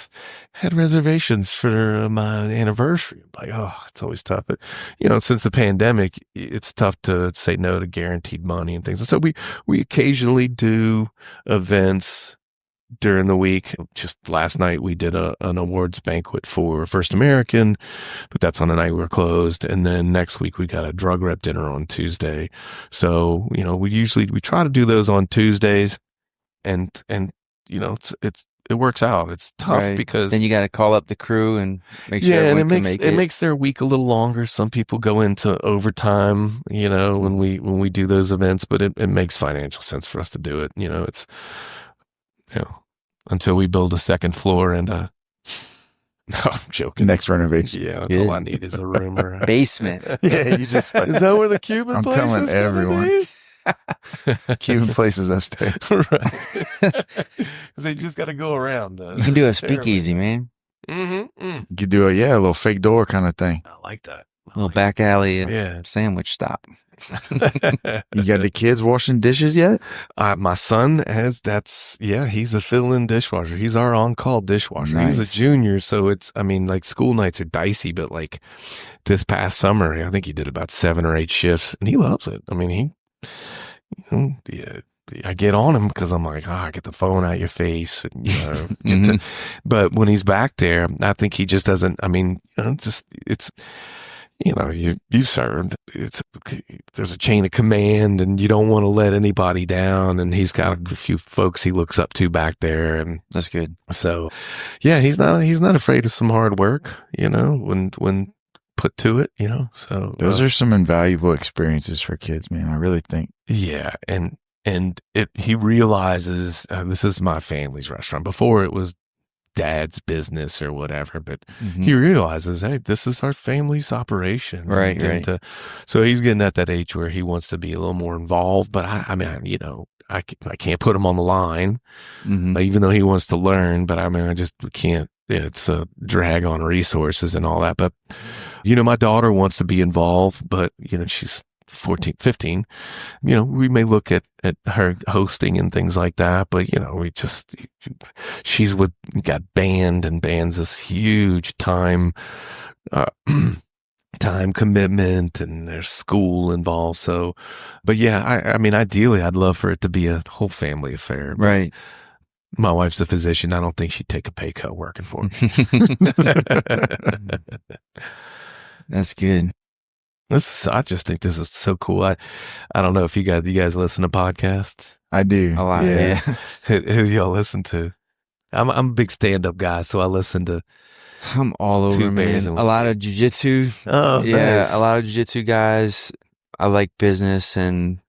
had reservations for my anniversary. Like, oh, it's always tough. But, you know, since the pandemic, it's tough to say no to guaranteed money and things. And so we occasionally do events during the week. Just last night we did an awards banquet for First American, but that's on the night we were closed. And then next week we got a drug rep dinner on Tuesday. So, you know, we try to do those on Tuesdays and you know, it works out. It's tough because then you got to call up the crew and make sure and it makes their week a little longer. Some people go into overtime, you know, when we do those events, but it makes financial sense for us to do it. You know, it's, you know, until we build a second floor and no, I'm joking. Next renovation. Yeah, that's all I need is a room or a basement. Yeah, you just is that where the Cuban place is? I'm telling everyone. Cuban places upstairs. Right. Because they just got to go around. You can do a speakeasy, man. Mm-hmm. You could do a little fake door kind of thing. I like that. Little back alley and sandwich stop. You got the kids washing dishes yet? My son he's a fill-in dishwasher. He's our on-call dishwasher. Nice. He's a junior, so like school nights are dicey, but like this past summer, I think he did about 7 or 8 shifts, and he loves it. I mean, I get on him because I'm like, get the phone out your face, and, you know. But when he's back there, I think he just doesn't. I mean, you know, it's. You know, you've served. There's a chain of command, and you don't want to let anybody down. And he's got a few folks he looks up to back there, and that's good. So, yeah, he's not afraid of some hard work. You know, when put to it. You know, so those are some invaluable experiences for kids, man. I really think. Yeah, and he realizes this is my family's restaurant. Before it was Dad's business or whatever, but he realizes, hey, this is our family's operation, right. So he's getting at that age where he wants to be a little more involved. But I mean, you know, I can't put him on the line, even though he wants to learn. But I mean, we can't. It's a drag on resources and all that. But you know, my daughter wants to be involved, but you know, she's 14, 15, you know, we may look at her hosting and things like that, but you know, she's got band, and band's this huge time commitment, and there's school involved. So, but yeah, I mean, ideally I'd love for it to be a whole family affair. Right. My wife's a physician. I don't think she'd take a pay cut working for me. That's good. I just think this is so cool. I don't know if you guys listen to podcasts. I do a lot. Yeah. Who do y'all listen to? I'm a big stand-up guy, so I listen to. I'm all over, man. A lot of jiu-jitsu. Oh, yeah, nice. A lot of jiu-jitsu guys. I like business and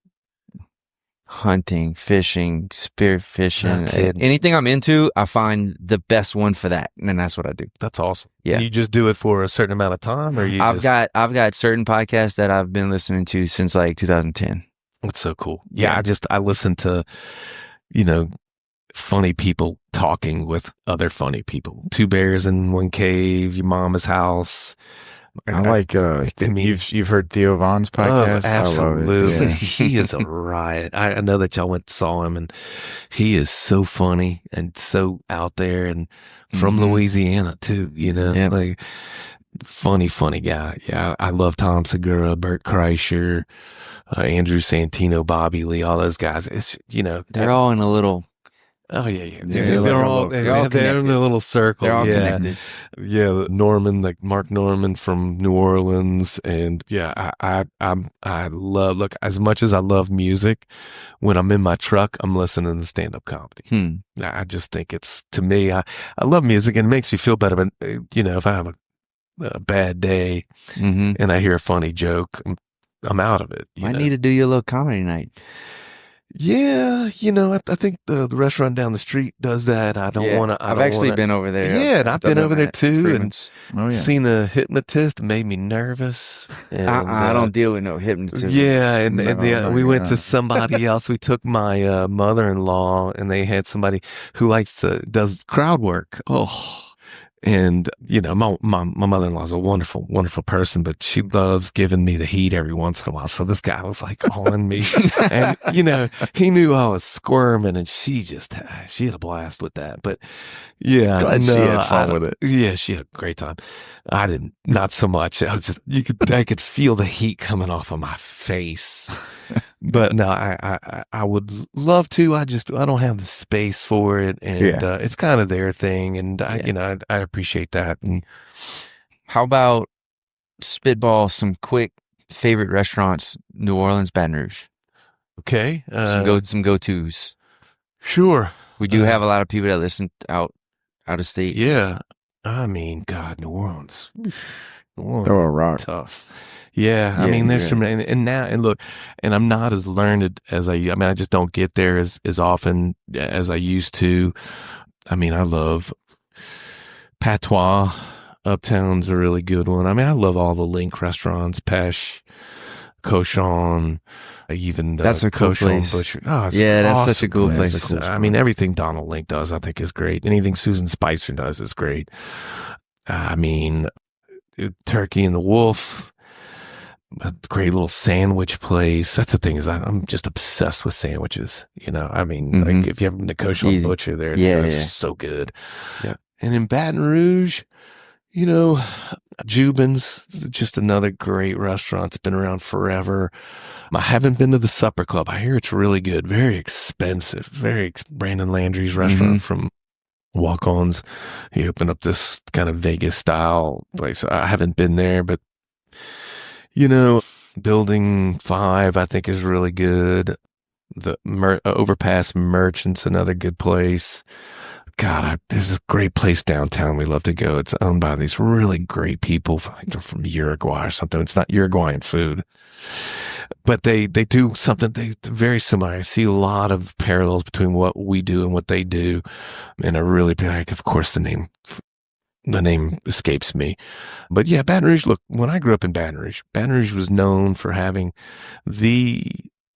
hunting, fishing, spear fishing. Anything I'm into, I find the best one for that, and that's what I do. That's awesome. Yeah. And you just do it for a certain amount of time, or I've got certain podcasts that I've been listening to since like 2010. That's so cool. Yeah, I listen to, you know, funny people talking with other funny people. Two bears in one cave, your mama's house. I like, you've heard Theo Vaughn's podcast? Oh, absolutely. I love it. Yeah. He is a riot. I know that y'all went and saw him, and he is so funny and so out there, and from Louisiana too, Yep. like funny guy. Yeah. I love Tom Segura, Bert Kreischer, Andrew Santino, Bobby Lee, all those guys. It's, They're all in a little. oh yeah. They're all They're in connected. a little circle. They're all yeah. connected. Yeah, Norman, like Mark Norman from New Orleans, and yeah, I love. Look, as much as I love music, when I'm in my truck, I'm listening to stand-up comedy. I just think it's, to me, I love music and it makes me feel better. But if I have a bad day and I hear a funny joke, I'm out of it. Might need to do your little comedy night. Yeah, I think the restaurant down the street does that. I don't want to. I've actually been over there. Yeah, and I've been over there too, Freeman's. and seen a hypnotist, made me nervous. And, I don't deal with no hypnotism. Yeah, and we went to yeah. somebody else. We took my mother-in-law, and they had somebody who does crowd work. Oh. And, my mother-in-law is a wonderful, wonderful person, but she loves giving me the heat every once in a while. So this guy was like on me and, he knew I was squirming, and she had a blast with that. But yeah, Glad she had fun with it. Yeah, she had a great time. I didn't, not so much. I could feel the heat coming off of my face. But no, I would love to. I don't have the space for it, and it's kind of their thing, and I appreciate that. And how about spitball some quick favorite restaurants? New Orleans, Baton Rouge. Okay, Some go-tos. Sure. We do have a lot of people that listen out of state. Yeah, I mean, God, New Orleans. Throw a rock. Tough. Yeah, I mean, there's some, and look, and I'm not as learned as I just don't get there as often as I used to. I mean, I love Patois. Uptown's a really good one. I mean, I love all the Link restaurants, Pesh, Cochon, even the That's a cool Cochon place. Butcher. Oh, it's That's awesome such a cool place. That's a cool I mean, everything Donald Link does, I think, is great. Anything Susan Spicer does is great. I mean, Turkey and the Wolf, a great little sandwich place. That's the thing, is I'm just obsessed with sandwiches. I mean, like if you ever been to Cochon Butcher, there, it's so good. Yeah. And in Baton Rouge, Jubin's, just another great restaurant. It's been around forever. I haven't been to the Supper Club. I hear it's really good. Very expensive. Brandon Landry's restaurant from Walk-Ons. He opened up this kind of Vegas style place. I haven't been there, but Building 5, I think, is really good. The Overpass Merchant's another good place. God, there's a great place downtown we love to go. It's owned by these really great people. I think they're from Uruguay or something. It's not Uruguayan food, but they do something very similar. I see a lot of parallels between what we do and what they do. And I really like, of course, the name escapes me. But yeah, Baton Rouge, look, when I grew up in Baton Rouge was known for having the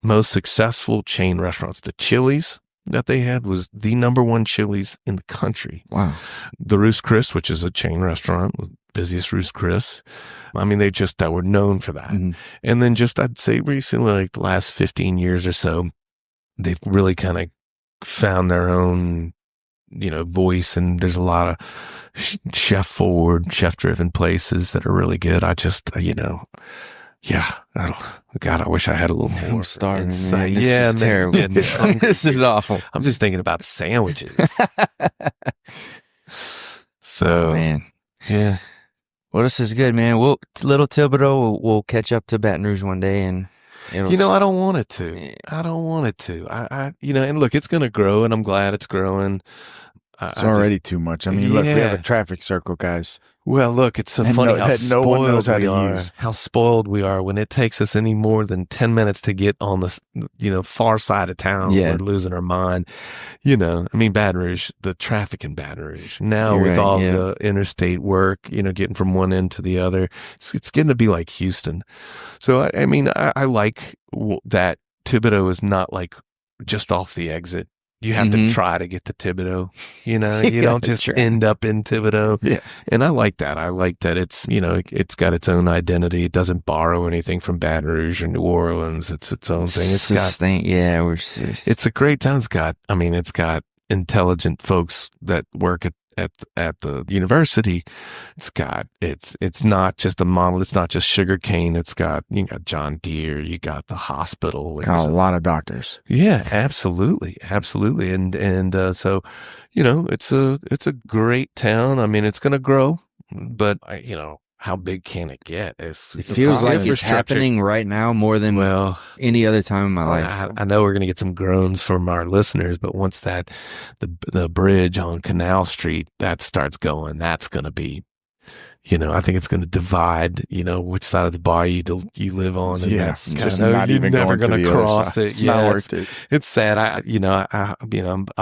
most successful chain restaurants. The Chili's that they had was the number one Chili's in the country. Wow. The Ruth's Chris, which is a chain restaurant, was the busiest Ruth's Chris. I mean, they were known for that. And then I'd say recently, like the last 15 years or so, they've really kind of found their own, voice. And there's a lot of chef-forward, chef-driven places that are really good. I just, I wish I had a little more. I'm starving, insight. man. This is terrible. This is awful. I'm just thinking about sandwiches. So, man. Yeah. Well, this is good, man. Little Thibodaux will catch up to Baton Rouge one day, and I don't want it to. I don't want it to. And look, it's going to grow, and I'm glad it's growing. It's already too much. I mean, look, we have a traffic circle, guys. Well, look, it's so funny how no one knows how spoiled we to are. use. How spoiled we are when it takes us any more than 10 minutes to get on the, far side of town. Yeah. We're losing our mind. I mean, Baton Rouge, the traffic in Baton Rouge. Now You're with right, all yeah. the interstate work, getting from one end to the other, it's getting to be like Houston. So, I mean, I like that Thibodaux is not like just off the exit. You have to try to get to Thibodaux, you know, you don't just end up in Thibodaux. Yeah. And I like that. I like that it's, you know, it's got its own identity. It doesn't borrow anything from Baton Rouge or New Orleans. It's its own thing. It's a great town. It's got intelligent folks that work at the university. It's not just a model. It's not just sugar cane. You got John Deere. You got the hospital. Got a lot of doctors. Yeah, absolutely. And so, you know, it's a great town. I mean, it's going to grow, but you know, how big can it get? It feels like it's happening right now more than any other time in my life. I know we're going to get some groans from our listeners, but once the bridge on Canal Street, that starts going, that's going to be, you know, I think it's going to divide, you know, which side of the bayou you live on. And yes, just not even never going to cross it. It's not worth it. It's sad. I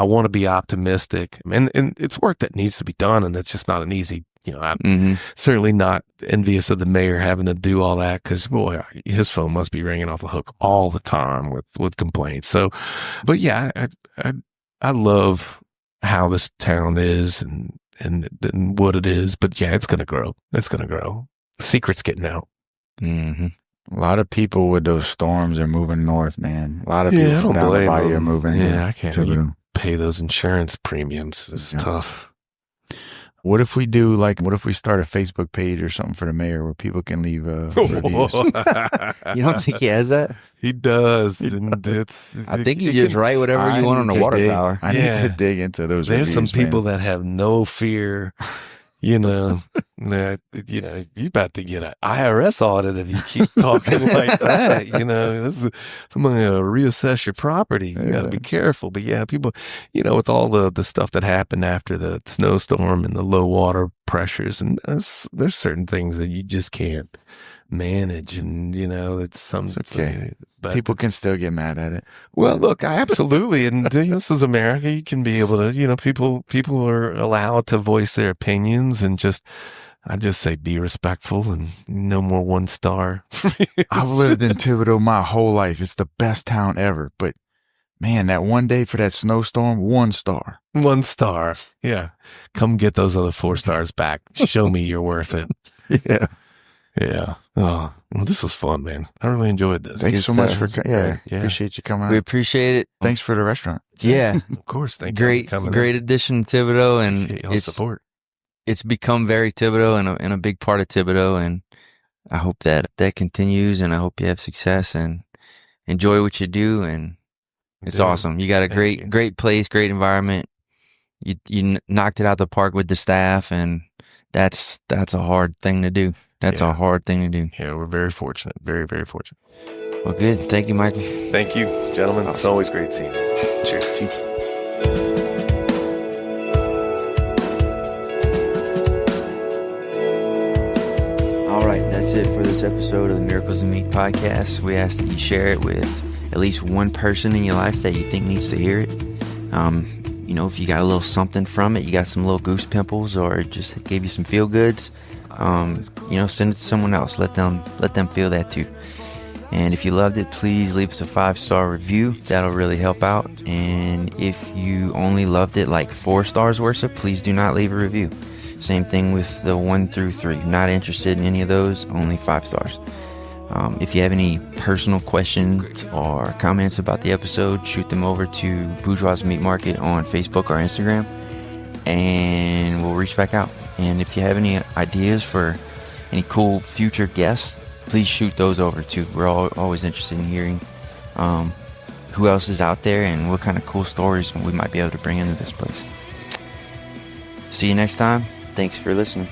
want to be optimistic, and it's work that needs to be done, and it's just not an easy. You know, I'm certainly not envious of the mayor having to do all that because, boy, his phone must be ringing off the hook all the time with complaints. So, but yeah, I love how this town is and what it is. But yeah, it's going to grow. It's going to grow. The secret's getting out. Mm-hmm. A lot of people with those storms are moving north, man. A lot of people from down the bayou are moving. Yeah, I can't pay those insurance premiums. It's tough. What if we start a Facebook page or something for the mayor where people can leave reviews? You don't think he has that? He does. I think you just write whatever you want on the water tower. I need to dig into those There's reviews, some people that have no fear. You know, you about to get an IRS audit if you keep talking like that. You know, someone going to reassess your property. You got to be careful. But yeah, people, you know, with all the stuff that happened after the snowstorm and the low water pressures, and there's certain things that you just can't manage, and you know, it's okay. But people can still get mad at it. Well, look, absolutely, and this is America. You can be able to, you know, people are allowed to voice their opinions, and I just say be respectful and no more 1 star. I've lived in Thibodaux my whole life. It's the best town ever, but man, that one day for that snowstorm, 1 star. 1 star. Yeah, come get those other 4 stars back. Show me you're worth it. Yeah. Yeah. Oh, well, this was fun, man. I really enjoyed this. Thanks so much for appreciate you coming out. We appreciate it. Thanks for the restaurant. Yeah. Of course. Thank you. Great addition to Thibodaux, and it's support. It's become very Thibodaux and a big part of Thibodaux, and I hope that continues, and I hope you have success and enjoy what you do, and it's awesome. You got a great place, great environment. You knocked it out the park with the staff, and that's a hard thing to do. That's a hard thing to do. Yeah, we're very fortunate. Very, very fortunate. Well, good. Thank you, Michael. Thank you, gentlemen. Awesome. It's always great seeing you. Cheers. All right, that's it for this episode of the Miracles of Meat podcast. We ask that you share it with at least one person in your life that you think needs to hear it. You know, if you got a little something from it, you got some little goose pimples, or it just gave you some feel goods, you know, send it to someone else. Let them feel that too. And if you loved it, please leave us a 5-star review. That'll really help out. And if you only loved it like 4 stars worth, please do not leave a review. Same thing with the 1 through 3. Not interested in any of those, only 5 stars. If you have any personal questions or comments about the episode, shoot them over to Bourgeois Meat Market on Facebook or Instagram, and we'll reach back out. And if you have any ideas for any cool future guests, please shoot those over too. We're always interested in hearing who else is out there and what kind of cool stories we might be able to bring into this place. See you next time. Thanks for listening.